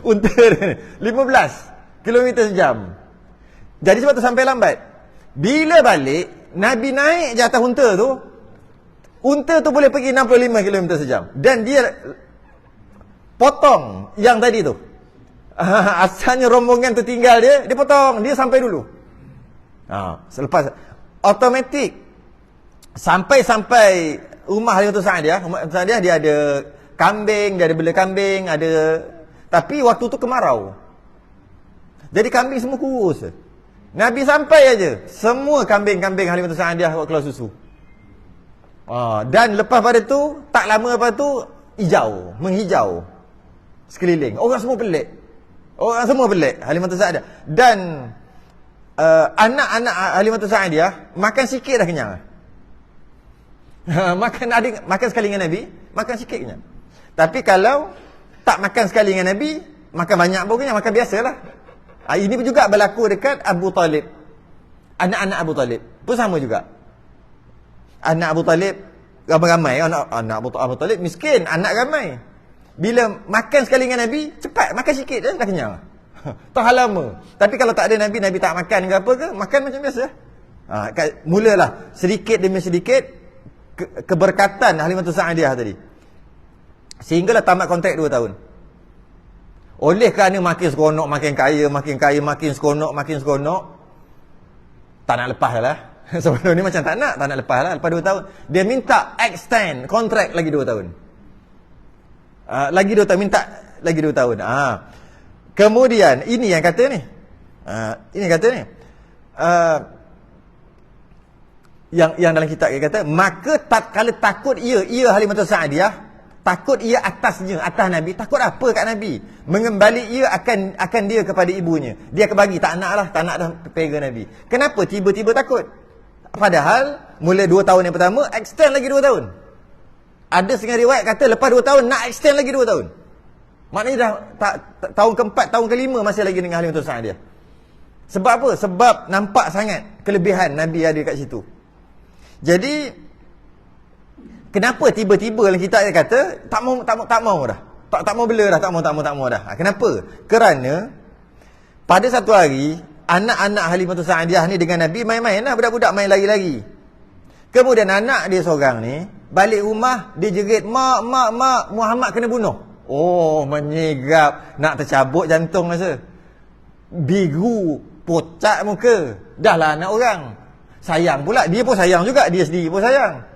[SPEAKER 1] Unta dia 15 km sejam. Jadi sebab tu sampai lambat. Bila balik, Nabi naik je atas unta tu boleh pergi 65 km sejam. Dan dia potong yang tadi tu. Asalnya rombongan tu tinggal dia potong, dia sampai dulu. Selepas automatik sampai rumah Halimatus Sa'diyah, dia ada kambing, dia ada bela kambing, tapi waktu tu kemarau. Jadi kambing semua kurus. Nabi sampai aja, semua kambing-kambing Halimatus Sa'diyah buat keluar susu. Dan lepas pada tu, tak lama lepas tu menghijau sekeliling. Orang semua pelik Halimatus Sa'diyah. Dan anak-anak Halimatus Sa'diyah makan sikit dah kenyang. Makan sekali dengan Nabi, makan sikit kenyang. Tapi kalau tak makan sekali dengan Nabi, makan banyak pun kenyang, makan biasalah. Ini pun juga berlaku dekat Abu Talib. Anak-anak Abu Talib pun sama juga. Anak Abu Talib ramai-ramai. Anak Abu Talib miskin, anak ramai. Bila makan sekali dengan Nabi, cepat, makan sikit dah kenyang. Tahan lama. Tapi kalau tak ada Nabi tak makan ke apa ke, makan macam biasa. Mulalah sedikit demi sedikit keberkatan Halimatus Sa'diyah tadi. Sehinggalah tamat kontrak 2 tahun. Oleh kerana makin seronok, makin kaya, makin seronok, tak nak lepas lah. Sebelum ni macam tak nak lepas lah. Lepas 2 tahun, dia minta extend kontrak lagi 2 tahun. Lagi 2 tahun, minta lagi 2 tahun. Kemudian ini yang kata ni. Yang dalam kitab dia kata, maka tatkala takut ia Halimatus Sa'diyah, takut ia atas Nabi, takut apa kat Nabi? Mengembali ia akan dia kepada ibunya. Dia kebagi, tak nak dah pegang Nabi. Kenapa tiba-tiba takut? Padahal mula 2 tahun yang pertama, extend lagi 2 tahun. Ada setengah riwayat kata lepas 2 tahun nak extend lagi 2 tahun. Maknanya dah tahun keempat, tahun kelima masih lagi dengan Halimatus Sa'diyah. Sebab apa? Sebab nampak sangat kelebihan Nabi ada kat situ. Jadi kenapa tiba-tiba kita kata tak mau dah. Tak mau bela dah, tak mau dah. Kenapa? Kerana pada satu hari anak-anak Halimah Sa'diyah ni dengan Nabi main-main lah, budak-budak main lari-lari. Kemudian anak dia seorang ni balik rumah, dia jerit, mak, Muhammad kena bunuh. Oh, menyegap, nak tercabut jantung rasa. Biru, pucat muka. Dah lah anak orang. Sayang pula, dia pun sayang juga, dia sendiri pun sayang.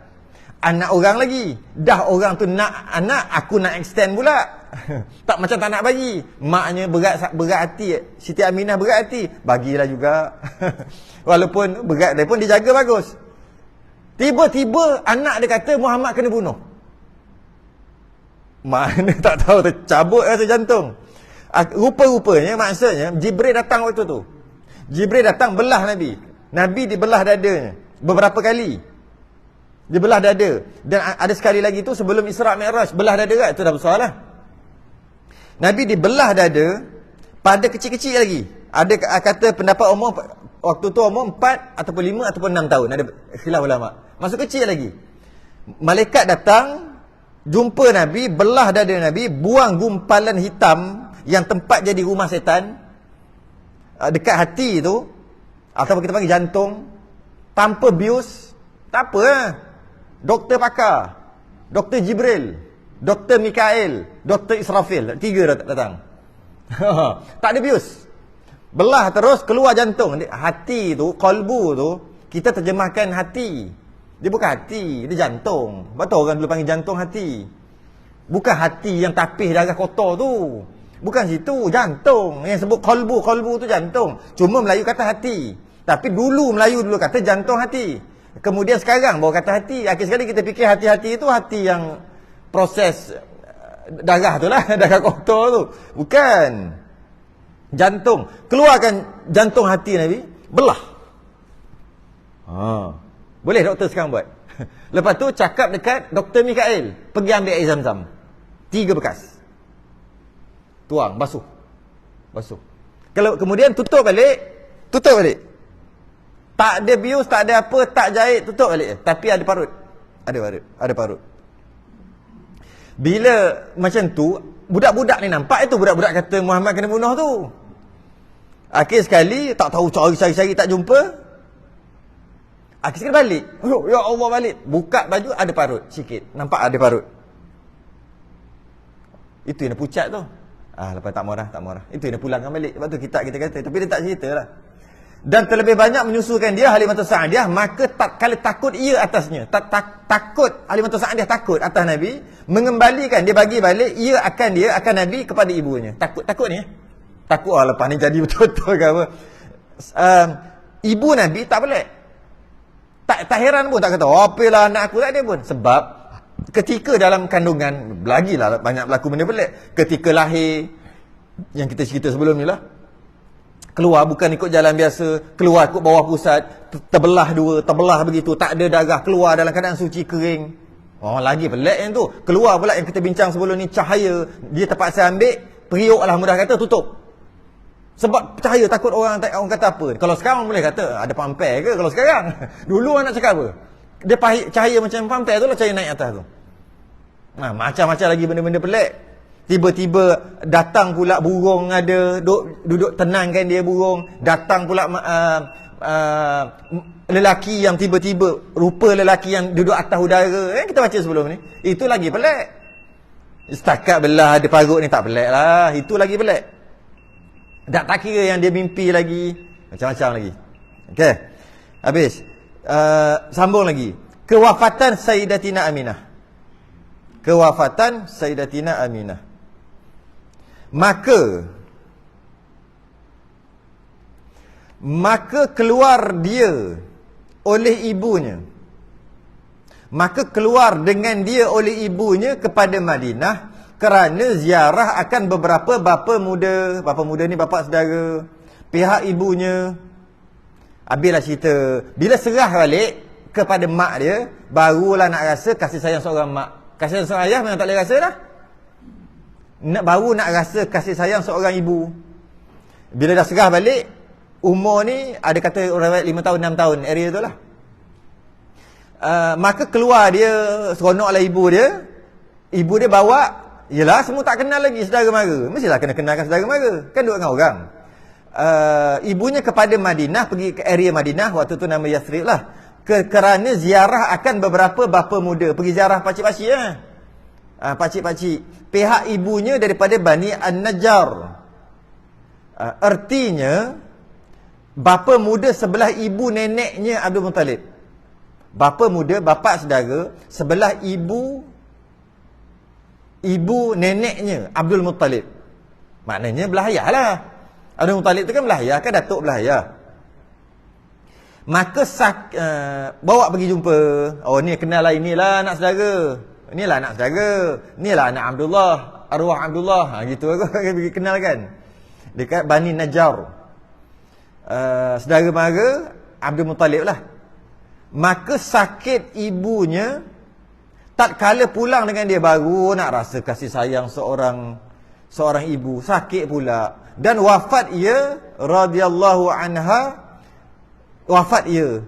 [SPEAKER 1] Anak orang lagi. Dah orang tu nak anak, aku nak extend pula. Tak macam tak nak bagi. Maknya berat hati. Siti Aminah berat hati. Bagilah juga. Walaupun berat dia pun dia jaga bagus. Tiba-tiba anak dia kata Muhammad kena bunuh. Mana tak tahu tercabut rasa jantung. Rupa-rupanya maksudnya Jibril datang waktu tu. Jibril datang belah Nabi. Nabi dibelah dadanya beberapa kali. Dia belah dada. Dan ada sekali lagi tu sebelum Isra' Mi'raj, belah dada kat, itu dah besar lah. Nabi dibelah dada pada kecil-kecil lagi. Ada kata pendapat umur waktu tu umur 4 ataupun 5 ataupun 6 tahun. Ada khilaf ulama. Masuk kecil lagi. Malaikat datang, jumpa Nabi, belah dada Nabi, buang gumpalan hitam yang tempat jadi rumah setan dekat hati tu, ataupun kita panggil jantung, tanpa bius. Tak apa lah. Doktor pakar, Doktor Jibril, Doktor Mikael, Doktor Israfil, 3 datang. Tak ada bius. Belah terus keluar jantung. Hati tu, qalbu tu, kita terjemahkan hati. Dia bukan hati, dia jantung. Betul orang dulu panggil jantung hati. Bukan hati yang tapis darah kotor tu. Bukan situ, jantung. Yang sebut qalbu tu jantung. Cuma Melayu kata hati. Tapi dulu Melayu kata jantung hati. Kemudian sekarang baru kata hati. Akhir sekali kita fikir hati-hati itu hati yang proses darah tu lah. Darah kotor tu. Bukan. Jantung. Keluarkan jantung hati Nabi. Belah. Boleh doktor sekarang buat. Lepas tu cakap dekat Dr. Mikael. Pergi ambil air zam-zam. 3 bekas. Tuang. Basuh. Kalau kemudian tutup balik. Tak ada bius, tak ada apa, tak jahit, tutup balik. Tapi ada parut. Ada parut. Bila macam tu, budak-budak ni nampak itu budak-budak kata Muhammad kena bunuh tu. Akhir sekali, tak tahu cari-cari tak jumpa. Akhir sekali balik. Ya Allah balik. Buka baju, ada parut sikit. Nampak ada parut. Itu yang pucat tu. Lepas tak marah. Itu yang pulangkan balik. Lepas tu kita kata. Tapi dia tak cerita lah. Dan terlebih banyak menyusulkan dia Halimah Sa'diyah, maka kalau takut ia atasnya. Takut Halimah Sa'diyah takut atas Nabi, mengembalikan dia bagi balik ia akan Nabi kepada ibunya. Takut ni. Takut lepas ni jadi betul-betul ke apa. Ibu Nabi tak boleh. Tak heran pun, tak kata apalah anak aku, tak ada pun. Sebab ketika dalam kandungan, lagilah banyak berlaku benda pelik. Ketika lahir, yang kita cerita sebelum ni lah, keluar bukan ikut jalan biasa, keluar ikut bawah pusat, terbelah 2, terbelah begitu, tak ada darah, keluar dalam keadaan suci kering. Lagi pelik yang tu. Keluar pula yang kita bincang sebelum ni, cahaya, dia terpaksa ambil, periuk lah mudah kata, tutup. Sebab cahaya, takut orang kata apa. Kalau sekarang boleh kata, ada pampir ke kalau sekarang? Dulu orang nak cakap apa? Dia cahaya macam pampir tu lah, cahaya naik atas tu. Macam-macam lagi benda-benda pelik. Tiba-tiba datang pula burung ada, duduk tenangkan dia burung. Datang pula lelaki yang tiba-tiba, rupa lelaki yang duduk atas udara. Kita baca sebelum ni. Itu lagi pelik. Setakat belah ada parut ni tak pelik lah. Itu lagi pelik. Tak kira yang dia mimpi lagi. Macam-macam lagi. Okey. Habis. Sambung lagi. Kewafatan Sayyidatina Aminah. Maka keluar dia oleh ibunya. Maka keluar dengan dia oleh ibunya kepada Madinah kerana ziarah akan beberapa bapa muda. Bapa muda ni bapa saudara, pihak ibunya. Habislah cerita. Bila serah balik kepada mak dia, barulah nak rasa kasih sayang seorang mak. Kasih sayang seorang ayah memang tak boleh rasa dah. Baru nak rasa kasih sayang seorang ibu. Bila dah serah balik, Umur ni ada kata orang 5 tahun 6 tahun area tu lah. Maka keluar dia, seronoklah ibu dia. Ibu dia bawa, yelah semua tak kenal lagi saudara mara. Mestilah kena kenalkan saudara mara, kan duduk dengan orang. Ibunya kepada Madinah, pergi ke area Madinah, waktu tu nama Yathrib lah, kerana ziarah akan beberapa bapa muda. Pergi ziarah pakcik-pakcik pakcik-pakcik. Pihak ibunya daripada Bani An-Najjar. Artinya bapa muda sebelah ibu neneknya Abdul Muttalib. Bapa muda, bapa saudara sebelah ibu neneknya Abdul Muttalib. Maknanya belah ayah lah. Abdul Muttalib tu kan belah ayah, kan datuk belah ayah. Maka bawa pergi jumpa. Oh ni kenal lah, inilah anak saudara. Inilah anak saudara. Inilah anak Abdullah, arwah Abdullah. Gitu aku pergi kenal kan. Dekat Bani Najjar. Saudara mara Abdul Muttalib lah. Maka sakit ibunya, tak kala pulang dengan dia baru nak rasa kasih sayang seorang ibu. Sakit pula. Dan wafat ia radhiyallahu anha, wafat ia,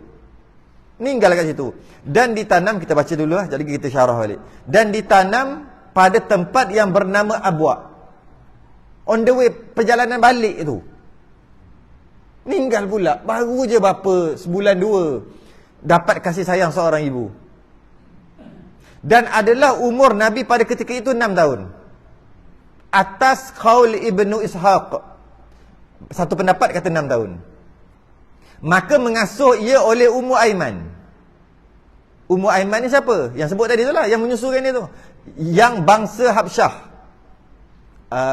[SPEAKER 1] meninggal kat situ. Dan ditanam, kita baca dulu lah, jadi kita syarah balik. Dan ditanam pada tempat yang bernama Abwa. On the way, perjalanan balik itu meninggal pula. Baru je berapa, sebulan 2 dapat kasih sayang seorang ibu. Dan adalah umur Nabi pada ketika itu 6 tahun. Atas qaul Ibnu Ishaq, satu pendapat kata 6 tahun. Maka mengasuh ia oleh Ummu Aiman. Ummu Aiman ni siapa? Yang sebut tadi tu lah, yang menyusukan dia tu. Yang bangsa Habsyah,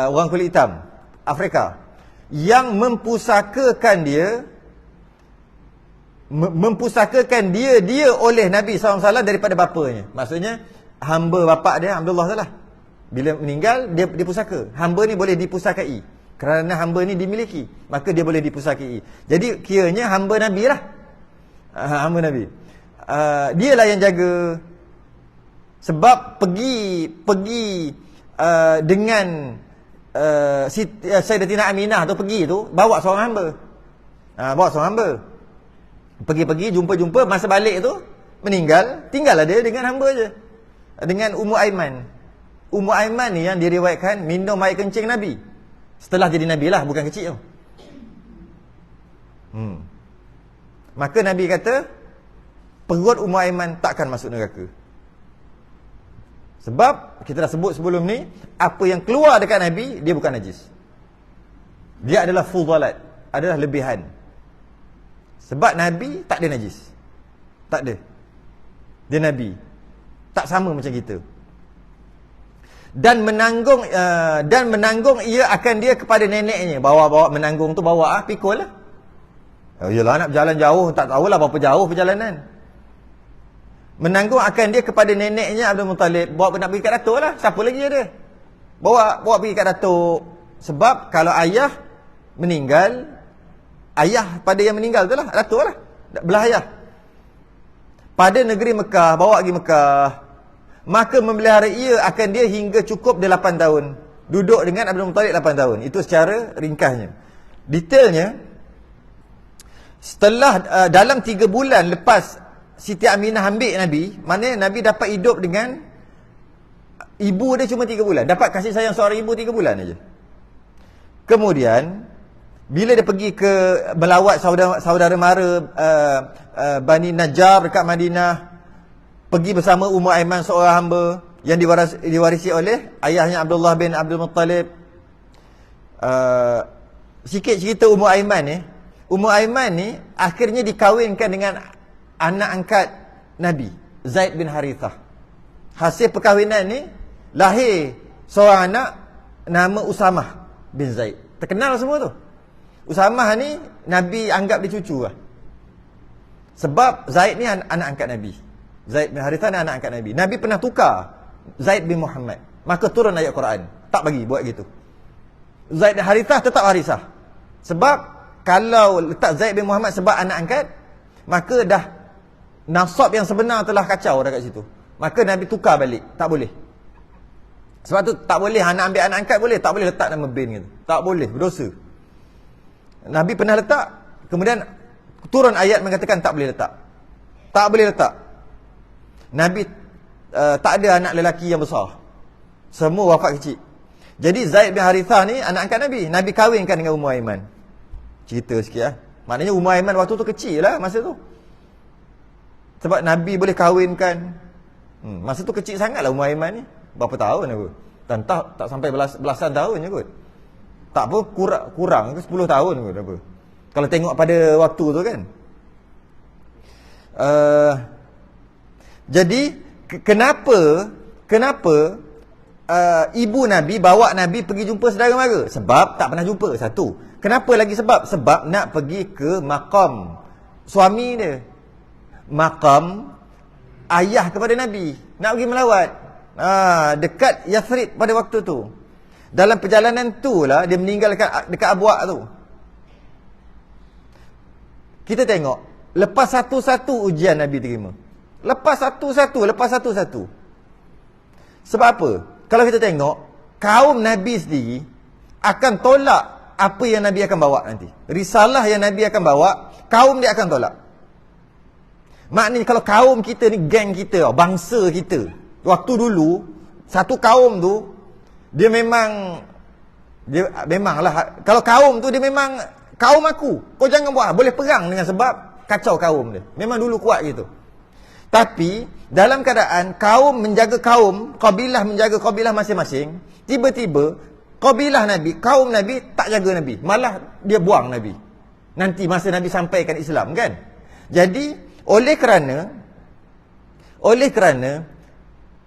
[SPEAKER 1] orang kulit hitam Afrika, yang mempusakakan dia oleh Nabi SAW daripada bapanya. Maksudnya hamba bapa dia Abdullah tu lah, bila meninggal dia pusaka. Hamba ni boleh dipusakai kerana hamba ni dimiliki, maka dia boleh dipusakai. Jadi kiranya hamba Nabi lah, hamba Nabi. Dialah yang jaga. Sebab pergi dengan Sayyidatina Aminah tu, pergi tu bawa seorang hamba. Bawa seorang hamba. Pergi jumpa, masa balik tu meninggal, tinggallah dia dengan hamba je, dengan Ummu Aiman. Ummu Aiman ni yang diriwayatkan minum air kencing Nabi setelah jadi Nabi lah, bukan kecil tu. Maka Nabi kata perut Ummu Aiman takkan masuk neraka. Sebab kita dah sebut sebelum ni, apa yang keluar dekat Nabi, dia bukan najis. Dia adalah fudalat, adalah lebihan. Sebab Nabi tak ada najis. Tak ada. Dia Nabi. Tak sama macam kita. Dan menanggung ia akan dia kepada neneknya. Bawa menanggung tu bawa pikul lah. Yalah nak berjalan jauh, tak tahulah berapa jauh perjalanan. Menanggung akan dia kepada neneknya Abdul Muttalib. Bawa nak pergi kat datuk lah. Siapa lagi ada? Bawa pergi kat datuk. Sebab kalau ayah meninggal, ayah pada yang meninggal tu lah, datuk lah, belah ayah. Pada negeri Mekah, bawa pergi Mekah. Maka memelihara ia akan dia hingga cukup 8 tahun. Duduk dengan Abdul Muttalib 8 tahun. Itu secara ringkasnya. Detailnya, setelah dalam 3 bulan lepas Siti Aminah ambil Nabi, maknanya Nabi dapat hidup dengan ibu dia cuma 3 bulan. Dapat kasih sayang seorang ibu 3 bulan aja. Kemudian bila dia pergi ke melawat saudara mara Bani Najjar dekat Madinah, pergi bersama Ummu Aiman, seorang hamba yang diwarisi oleh ayahnya Abdullah bin Abdul Muttalib. Sikit cerita Ummu Aiman ni. Ummu Aiman ni akhirnya dikahwinkan dengan anak angkat Nabi, Zaid bin Harithah. Hasil perkahwinan ni lahir seorang anak nama Usamah bin Zaid. Terkenal semua tu. Usamah ni Nabi anggap dia cucu lah. Sebab Zaid ni anak angkat Nabi. Zaid bin Harithah ni anak angkat Nabi. Nabi pernah tukar Zaid bin Muhammad, maka turun ayat Quran, tak bagi buat gitu. Zaid bin Harithah tetap Harithah. Sebab kalau letak Zaid bin Muhammad sebab anak angkat, maka dah nasab yang sebenar telah kacau dekat situ. Maka Nabi tukar balik, tak boleh. Sebab tu tak boleh anak ambil anak angkat, boleh, tak boleh letak nama bin gitu. Tak boleh, berdosa. Nabi pernah letak, Kemudian turun ayat mengatakan tak boleh letak. Tak boleh letak. Nabi tak ada anak lelaki yang besar. Semua wafat kecil. Jadi Zaid bin Harithah ni anak angkat Nabi. Nabi kahwinkan dengan Ummu Aiman. Cerita sikit lah. Maknanya Ummu Aiman waktu tu kecil lah masa tu. Sebab Nabi boleh kahwinkan. Masa tu kecil sangat lah Ummu Aiman ni. Berapa tahun apa? Tak sampai belasan tahun je kot. Tak apa, kurang ke 10 tahun kot apa. Kalau tengok pada waktu tu kan. Jadi kenapa ibu Nabi bawa Nabi pergi jumpa saudara mara? Sebab tak pernah jumpa, satu. Kenapa lagi sebab? Sebab nak pergi ke makam suami dia. Makam ayah kepada Nabi. Nak pergi melawat. Dekat Yathrib pada waktu tu. Dalam perjalanan tu lah dia meninggal dekat Abwa' tu. Kita tengok, lepas satu-satu ujian Nabi terima. Lepas satu-satu. Sebab apa? Kalau kita tengok, kaum Nabi sendiri akan tolak apa yang Nabi akan bawa nanti. Risalah yang Nabi akan bawa, kaum dia akan tolak. Maknanya kalau kaum kita ni, geng kita, bangsa kita, waktu dulu, satu kaum tu, dia memanglah, kalau kaum tu dia memang kaum aku, kau jangan buat, boleh perang dengan sebab kacau kaum dia. Memang dulu kuat gitu. Tapi dalam keadaan kaum menjaga kaum, kabilah menjaga kabilah masing-masing, tiba-tiba kabilah Nabi, kaum Nabi tak jaga Nabi, malah dia buang Nabi. Nanti masa Nabi sampaikan Islam kan. Jadi oleh kerana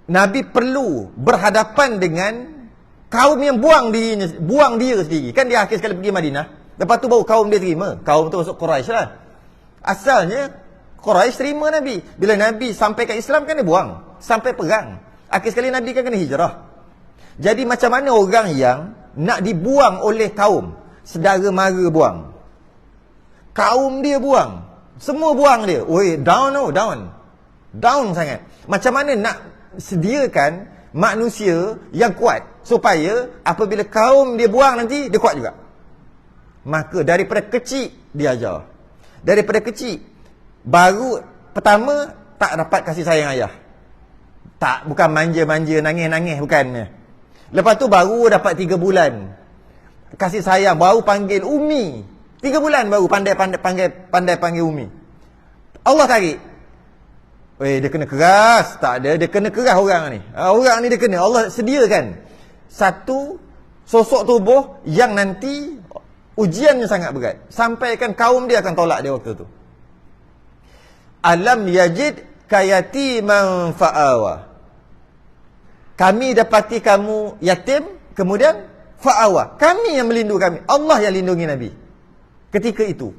[SPEAKER 1] Nabi perlu berhadapan dengan kaum yang buang dia sendiri. Kan dia akhir sekali pergi Madinah. Lepas tu baru kaum dia terima. Kaum tu masuk Quraisy lah. Asalnya Quraisy terima Nabi. Bila Nabi sampaikan Islam kan dia buang. Sampai perang. Akhir sekali Nabi kan kena hijrah. Jadi macam mana orang yang nak dibuang oleh kaum, saudara mara buang, kaum dia buang, semua buang dia. Oi, down sangat. Macam mana nak sediakan manusia yang kuat supaya apabila kaum dia buang nanti dia kuat juga. Maka daripada kecil dia ajar. Daripada kecil baru pertama tak dapat kasih sayang ayah. Tak, bukan manja-manja, nangis-nangis bukannya. Lepas tu baru dapat 3 bulan kasih sayang, baru panggil Umi. 3 bulan baru pandai panggil Umi. Allah tarik. Dia kena keras. Tak ada, dia kena keras orang ni. Orang ni dia kena, Allah sediakan satu sosok tubuh yang nanti ujiannya sangat berat. Sampaikan kaum dia akan tolak dia waktu tu. Alam yajid kayatiman fa'awa. Kami dapati kamu yatim, kemudian fa'awa. Kami yang melindungi kami. Allah yang lindungi Nabi ketika itu.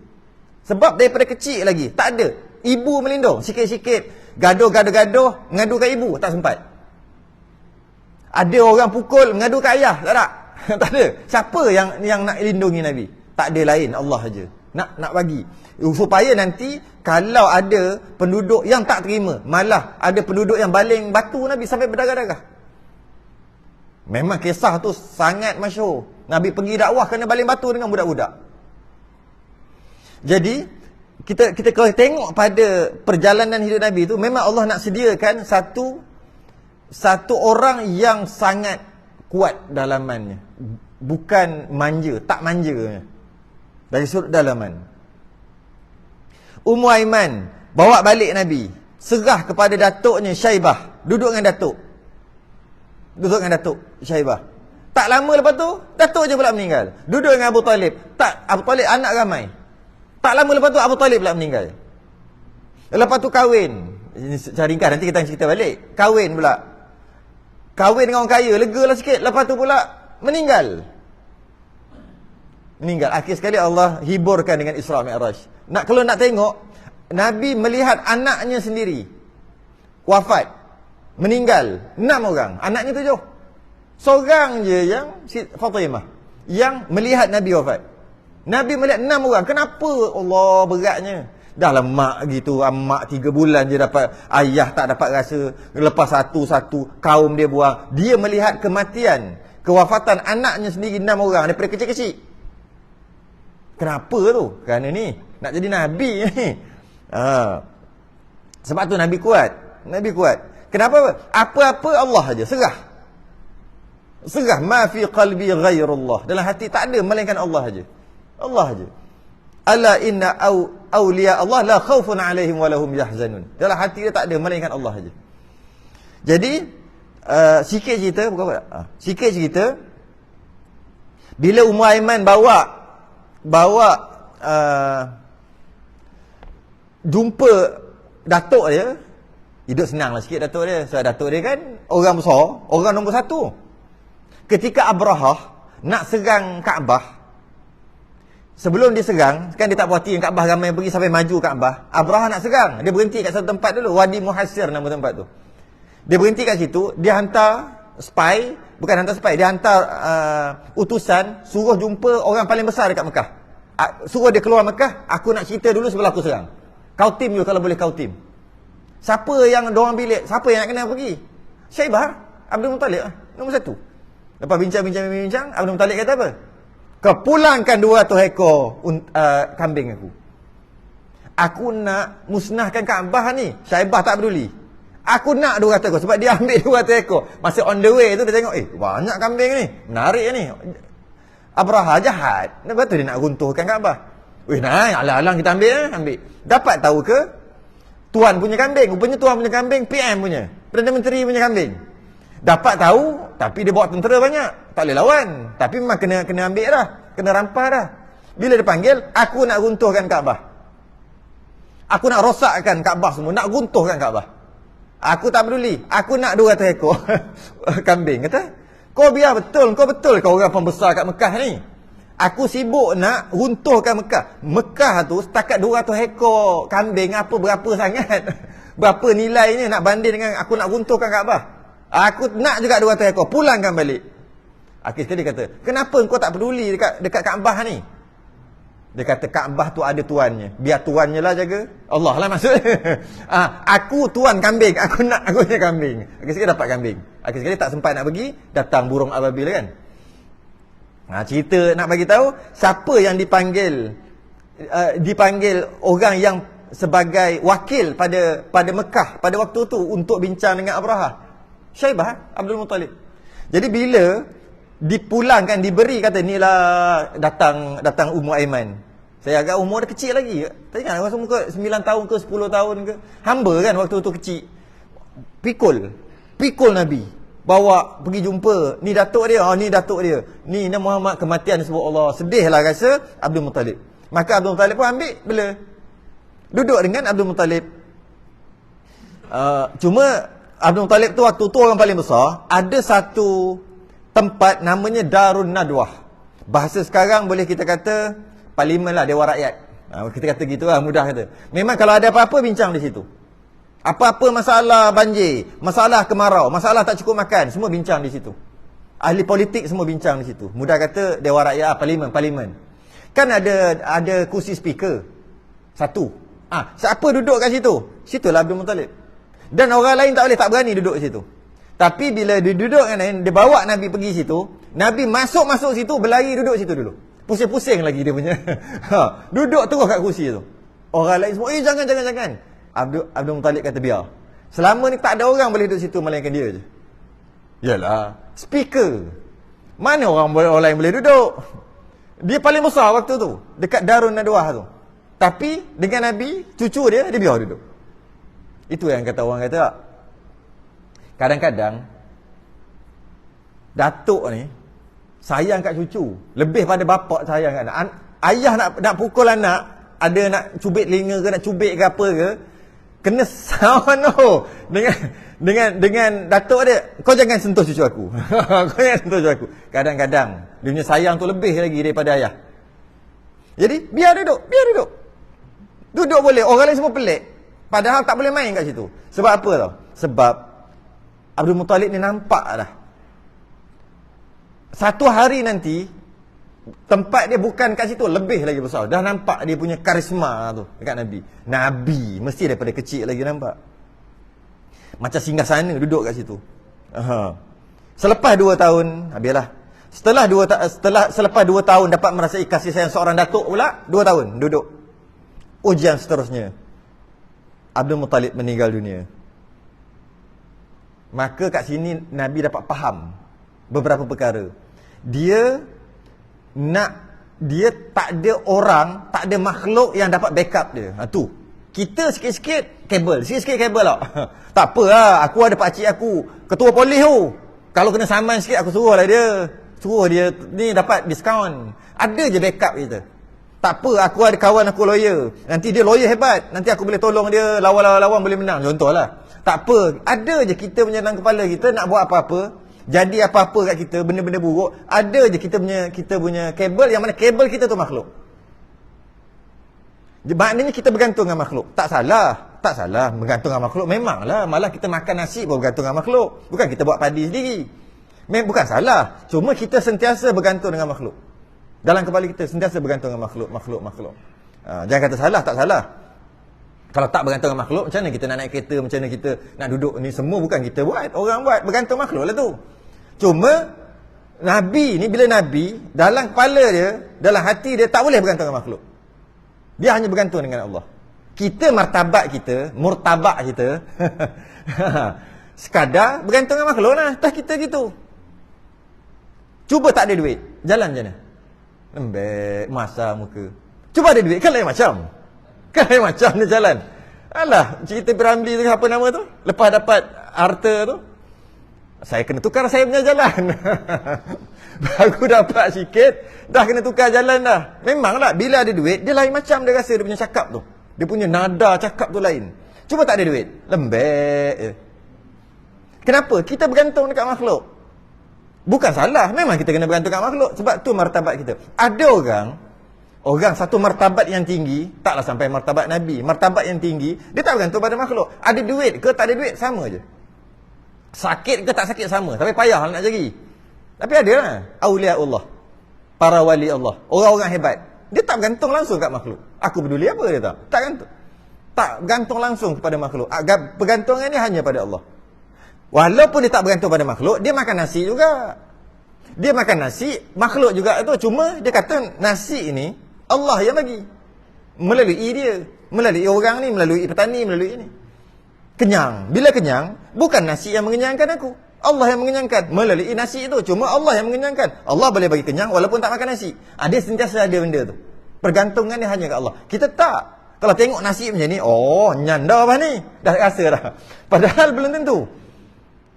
[SPEAKER 1] Sebab daripada kecil lagi tak ada. Ibu melindung. Sikit-sikit gaduh, ngadu kat ibu, tak sempat. Ada orang pukul, ngadu kat ayah, tak ada. Tak ada. Siapa yang nak lindungi Nabi? Tak ada lain, Allah saja. Nak bagi. Supaya nanti kalau ada penduduk yang tak terima, malah ada penduduk yang baling batu Nabi sampai berdarah-darah. Memang kisah tu sangat masyhur. Nabi pergi dakwah kena baling batu dengan budak-budak. Jadi kita kalau tengok pada perjalanan hidup Nabi tu, memang Allah nak sediakan satu orang yang sangat kuat dalamannya. Bukan manja, tak manja. Dari sudut dalaman. Ummu Aiman bawa balik Nabi, serah kepada datuknya Syaibah. Duduk dengan datuk Syaibah. Tak lama lepas tu datuk je pula meninggal. Duduk dengan Abu Talib. Abu Talib anak ramai. Tak lama lepas tu Abu Talib pula meninggal. Lepas tu kahwin. Ini secara ringkas, nanti kita cerita balik. Kahwin dengan orang kaya, lega lah sikit. Lepas tu pula meninggal. Akhir sekali Allah hiburkan dengan Isra Mi'raj. Kalau nak tengok, Nabi melihat anaknya sendiri wafat, meninggal. 6 orang, anaknya 7. Seorang je yang Fatimah yang melihat Nabi wafat. Nabi melihat 6 orang. Kenapa? Allah, beratnya. Dah lah mak gitu, mak 3 bulan je dapat, ayah tak dapat rasa, lepas satu-satu kaum dia buang. Dia melihat kematian, kewafatan anaknya sendiri 6 orang daripada kecil-kecil. Kenapa tu? Kerana ni nak jadi Nabi ni. Sebab tu Nabi kuat. Nabi kuat. Kenapa? Apa-apa Allah aja, serah. Serah, ma fi qalbi ghairullah. Dalam hati tak ada melainkan Allah aja. Allah aja. Ala inna awliya Allah la khaufun alaihim wa lahum yahzanun. Dalam hati dia tak ada melainkan Allah aja. Jadi sikit cerita, bukan apa? Sikit cerita, bila Ummu Aiman bawa jumpa datuk dia, hidup senang lah sikit datuk dia. Sebab datuk dia kan orang besar, orang nombor satu. Ketika Abrahah nak serang Kaabah, sebelum dia serang, kan dia tak puas hati dengan Kaabah, ramai pergi sampai maju Kaabah. Abrahah nak serang, dia berhenti kat satu tempat dulu, Wadi Muhassir nama tempat tu. Dia berhenti kat situ, dia hantar spy, bukan hantar spy, dia hantar utusan, suruh jumpa orang paling besar dekat Mekah. Suruh dia keluar Mekah, aku nak cerita dulu sebelum aku serang. Kau tim you kalau boleh kau tim. Siapa yang dorang bilik, siapa yang nak kena pergi? Syaibah, Abdul Muttalib nombor satu. Lepas bincang, Abdul Muttalib kata apa? Kau pulangkan 200 ekor kambing aku. Aku nak musnahkan Kaabah ni. Syaibah tak peduli. Aku nak 200 ekor. Sebab dia ambil 200 ekor. Masa on the way tu dia tengok, banyak kambing ni. Menarik ni. Abraha jahat. Lepas tu dia nak runtuhkan Kaabah. Alang-alang kita ambil. Dapat tahu ke tuan punya kambing? Rupanya tuan punya kambing PM punya. Perdana Menteri punya kambing. Dapat tahu, tapi dia bawa tentera banyak. Tak boleh lawan. Tapi memang kena ambil dah. Kena rampas dah. Bila dia panggil, aku nak runtuhkan Kaabah. Aku nak rosakkan Kaabah semua. Nak runtuhkan Kaabah. Aku tak peduli. Aku nak 200 ekor kambing. Kata, kau biar betul. Kau orang pembesar kat Mekah ni. Aku sibuk nak runtuhkan Mekah. Mekah tu setakat 200 ekor kambing. Berapa sangat? Berapa nilainya nak banding dengan aku nak runtuhkan Kaabah? Aku nak juga 200 ekor. Pulangkan balik. Akhir sekali dia kata, kenapa kau tak peduli dekat Kaabah ni? Dia kata, Kaabah tu ada tuannya. Biar tuannya lah jaga. Allah lah maksudnya. Aku tuan kambing. Aku nak aku punya kambing. Akhir sekali dapat kambing. Akhir sekali tak sempat nak pergi. Datang burung ababil kan. Cerita nak bagi tahu siapa yang dipanggil orang yang sebagai wakil pada Mekah pada waktu tu untuk bincang dengan Abraha. Syaibah, Abdul Muttalib. Jadi bila dipulangkan, diberi, kata inilah datang Ummu Aiman. Saya agak umur dia kecil lagi. Tak ingat masa muka 9 tahun ke 10 tahun ke. Hamba kan waktu tu kecil. Pikul Nabi. Bawa pergi jumpa, ni datuk dia, ni datuk dia. Ni Muhammad kematian sebab Allah. Sedihlah rasa Abdul Muttalib. Maka Abdul Muttalib pun ambil bela. Duduk dengan Abdul Muttalib. Cuma Abdul Muttalib tu waktu tu orang paling besar. Ada satu tempat namanya Darun Nadwah. Bahasa sekarang boleh kita kata parlimen lah, Dewan Rakyat. Kita kata gitu lah, mudah kata. Memang kalau ada apa-apa bincang di situ. Apa-apa masalah banjir, masalah kemarau, masalah tak cukup makan, semua bincang di situ. Ahli politik semua bincang di situ. Mudah kata Dewan Rakyat, parlimen. Kan ada kursi speaker. Satu. Siapa duduk kat situ? Situlah Abdul Muttalib. Dan orang lain tak berani duduk di situ. Tapi bila dia duduk kan, dia bawa Nabi pergi situ, Nabi masuk situ, berlari duduk situ dulu. Pusing-pusing lagi dia punya. Duduk terus kat kursi tu. Orang lain semua, jangan. Abdul Muttalib kata biar. Selama ni tak ada orang boleh duduk situ melainkan dia je. Yalah, speaker. Mana orang lain boleh duduk? Dia paling besar waktu tu, dekat Darun Nadwah tu. Tapi dengan Nabi, cucu dia biar duduk. Itu yang kata orang kata. Kadang-kadang datuk ni sayang kat cucu lebih pada bapak sayang kat anak. Ayah nak pukul anak, ada nak cubit telinga ke, nak cubit ke apa ke, kena sono dengan datuk dia, kau jangan sentuh cucu aku. Kau jangan sentuh cucu aku. Kadang-kadang dia punya sayang tu lebih lagi daripada ayah. Jadi biar duduk. Duduk boleh, orang lain semua pelik. Padahal tak boleh main kat situ. Sebab apa tau? Sebab Abdul Muttalib ni nampak dah. Satu hari nanti tempat dia bukan kat situ, lebih lagi besar. Dah nampak dia punya karisma tu dekat Nabi. Nabi mesti daripada kecil lagi nampak. Macam singgah sana duduk kat situ. Selepas 2 tahun, habislah. Selepas 2 tahun dapat merasai kasih sayang seorang datuk pula, 2 tahun duduk. Ujian seterusnya. Abdul Muttalib meninggal dunia. Maka kat sini Nabi dapat faham beberapa perkara. Dia tak ada orang, tak ada makhluk yang dapat backup dia. Tu. Kita sikit-sikit kabel lah. Tak apa lah, aku ada pakcik aku, ketua polis tu. Kalau kena saman sikit aku suruh dia ni dapat diskaun. Ada je backup kita. Tak apa, aku ada kawan aku lawyer. Nanti dia lawyer hebat, nanti aku boleh tolong dia lawan boleh menang. Contohlah. Tak apa, ada je kita punya dalam kepala kita nak buat apa-apa, jadi apa-apa kat kita, benda-benda buruk, ada je kita punya kabel, yang mana kabel kita tu makhluk. Maknanya kita bergantung dengan makhluk. Tak salah bergantung dengan makhluk. Memanglah, malah kita makan nasi pun bergantung dengan makhluk. Bukan kita buat padi sendiri. Bukan salah. Cuma kita sentiasa bergantung dengan makhluk. Dalam kepala kita sentiasa bergantung dengan makhluk. Jangan kata salah, tak salah. Kalau tak bergantung dengan makhluk, macam mana kita nak naik kereta, macam mana kita nak duduk ni, semua bukan kita buat, orang buat, bergantung makhluk lah tu. Cuma Nabi ni, bila Nabi dalam kepala dia, dalam hati dia, tak boleh bergantung dengan makhluk. Dia hanya bergantung dengan Allah. Kita murtabak kita sekadar bergantung dengan makhluk lah. Tak kita gitu. Cuba tak ada duit, jalan macam mana? Lembek, masa muka. Cuba ada duit, kan lain macam dia jalan. Alah, cerita Piramli tu, apa nama tu? Lepas dapat harta tu, saya kena tukar saya punya jalan. Baru dapat sikit, dah kena tukar jalan dah. Memanglah, bila ada duit, dia lain macam dia rasa dia punya cakap tu. Dia punya nada cakap tu lain. Cuba tak ada duit, lembek je. Kenapa? Kita bergantung dekat makhluk. Bukan salah, memang kita kena bergantung dekat makhluk. Sebab tu martabat kita. Ada orang satu martabat yang tinggi, taklah sampai martabat Nabi, martabat yang tinggi, dia tak bergantung pada makhluk. Ada duit ke tak ada duit, sama je. Sakit ke tak sakit, sama. Tapi payah nak cari. Tapi ada lah awliya Allah, para wali Allah, orang-orang hebat. Dia tak bergantung langsung kat makhluk. Aku peduli apa dia tak gantung. Tak bergantung langsung kepada makhluk. Pergantungan ni hanya pada Allah. Walaupun dia tak bergantung pada makhluk, dia makan nasi juga. Dia makan nasi, makhluk juga tu. Cuma dia kata nasi ini Allah yang bagi. Melalui dia, melalui orang ni, melalui petani, melalui ini. Kenyang. Bila kenyang, bukan nasi yang mengenyangkan aku. Allah yang mengenyangkan. Melalui nasi itu. Cuma Allah yang mengenyangkan. Allah boleh bagi kenyang walaupun tak makan nasi. Dia sentiasa ada benda tu. Pergantungan dia hanya ke Allah. Kita tak. Kalau tengok nasi macam ni, nyanda apa ni? Dah rasa dah. Padahal belum tentu.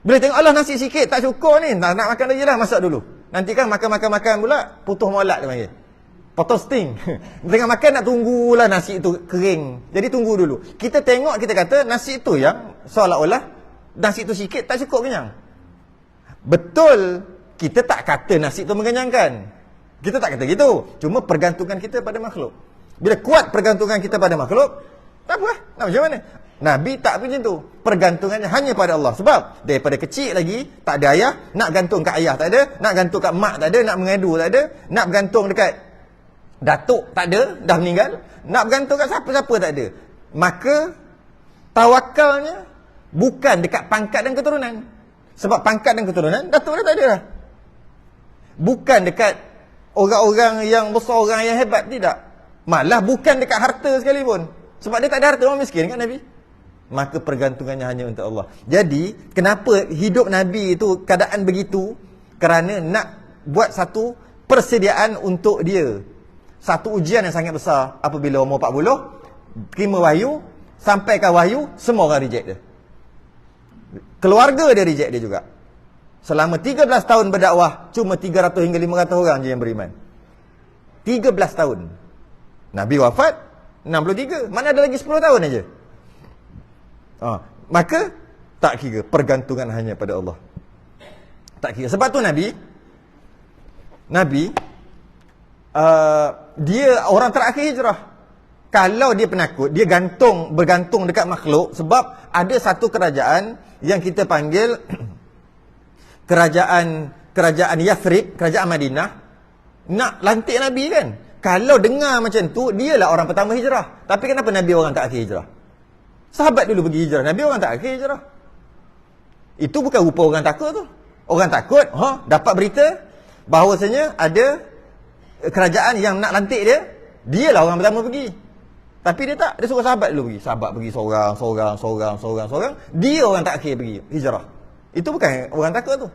[SPEAKER 1] Bila tengok Allah nasi sikit, tak cukup ni. Nak makan lagi lah, masak dulu. Nanti kan makan pula, putus molak dia panggil. Potong sting. Tengah makan nak tunggulah nasi itu kering. Jadi tunggu dulu. Kita tengok, kita kata nasi itu yang seolah-olah nasi itu sikit tak cukup kenyang. Betul, kita tak kata nasi itu mengenyangkan. Kita tak kata gitu. Cuma pergantungan kita pada makhluk. Bila kuat pergantungan kita pada makhluk, tak apa, nak macam mana? Nabi tak macam tu. Pergantungannya hanya pada Allah. Sebab daripada kecil lagi, tak ada ayah, nak gantung kat ayah tak ada, nak gantung kat mak tak ada, nak mengadu tak ada, nak bergantung dekat datuk tak ada, dah meninggal, nak bergantung kat siapa-siapa tak ada. Maka tawakalnya bukan dekat pangkat dan keturunan. Sebab pangkat dan keturunan datuk dah tak ada dah. Bukan dekat orang-orang yang besar, orang yang hebat, tidak. Malah bukan dekat harta sekalipun. Sebab dia tak ada harta, orang miskin kan Nabi. Maka pergantungannya hanya untuk Allah. Jadi kenapa hidup Nabi itu keadaan begitu? Kerana nak buat satu persediaan untuk dia. Satu ujian yang sangat besar. Apabila umur 40, terima wahyu, sampaikan wahyu, semua orang reject dia. Keluarga dia reject dia juga. Selama 13 tahun berdakwah, cuma 300 hingga 500 orang je yang beriman. 13 tahun. Nabi wafat 63. Mana ada lagi 10 tahun aja. Maka tak kira, pergantungan hanya pada Allah. Tak kira. Sebab tu Nabi dia orang terakhir hijrah. Kalau dia penakut, dia bergantung dekat makhluk. Sebab ada satu kerajaan yang kita panggil kerajaan Yathrib, kerajaan Madinah, nak lantik Nabi kan. Kalau dengar macam tu, dialah orang pertama hijrah. Tapi kenapa Nabi orang tak akhir hijrah? Sahabat dulu pergi hijrah, Nabi orang tak akhir hijrah. Itu bukan rupa orang takut tu. Orang takut, dapat berita, bahawasanya ada kerajaan yang nak lantik dia, dialah orang pertama pergi. Tapi dia tak, dia suruh sahabat dulu pergi. Sahabat pergi seorang. Dia orang terakhir pergi hijrah. Itu bukan orang takut tu.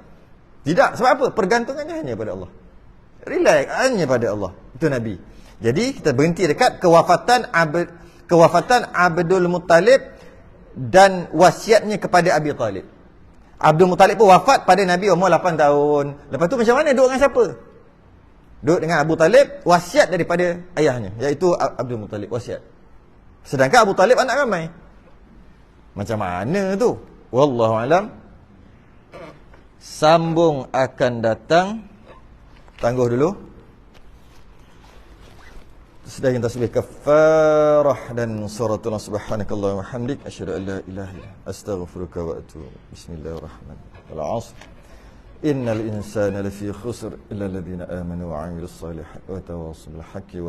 [SPEAKER 1] Tidak, sebab apa? Pergantungannya hanya pada Allah. Relax, hanya pada Allah. Itu Nabi. Jadi kita berhenti dekat kewafatan Abdul Muttalib dan wasiatnya kepada Abi Talib. Abdul Muttalib pun wafat pada Nabi umur 8 tahun. Lepas tu macam mana duduk dengan siapa? Duduk dengan Abu Talib, wasiat daripada ayahnya, iaitu Abdul Muttalib, wasiat. Sedangkan Abu Talib anak ramai. Macam mana tu? Wallahu alam. Sambung akan datang. Tangguh dulu. Sedang tasbih kafarah dan suratul subhanakallah wa hamdik asyhadu an la ilaha illa anta astaghfiruka wa atubu. Bismillahirrahmanirrahim. Wal 'asr. Innal insana lafi khusr illa alladhina amanu wa 'amilus salihati wa tawassaw bil haqqi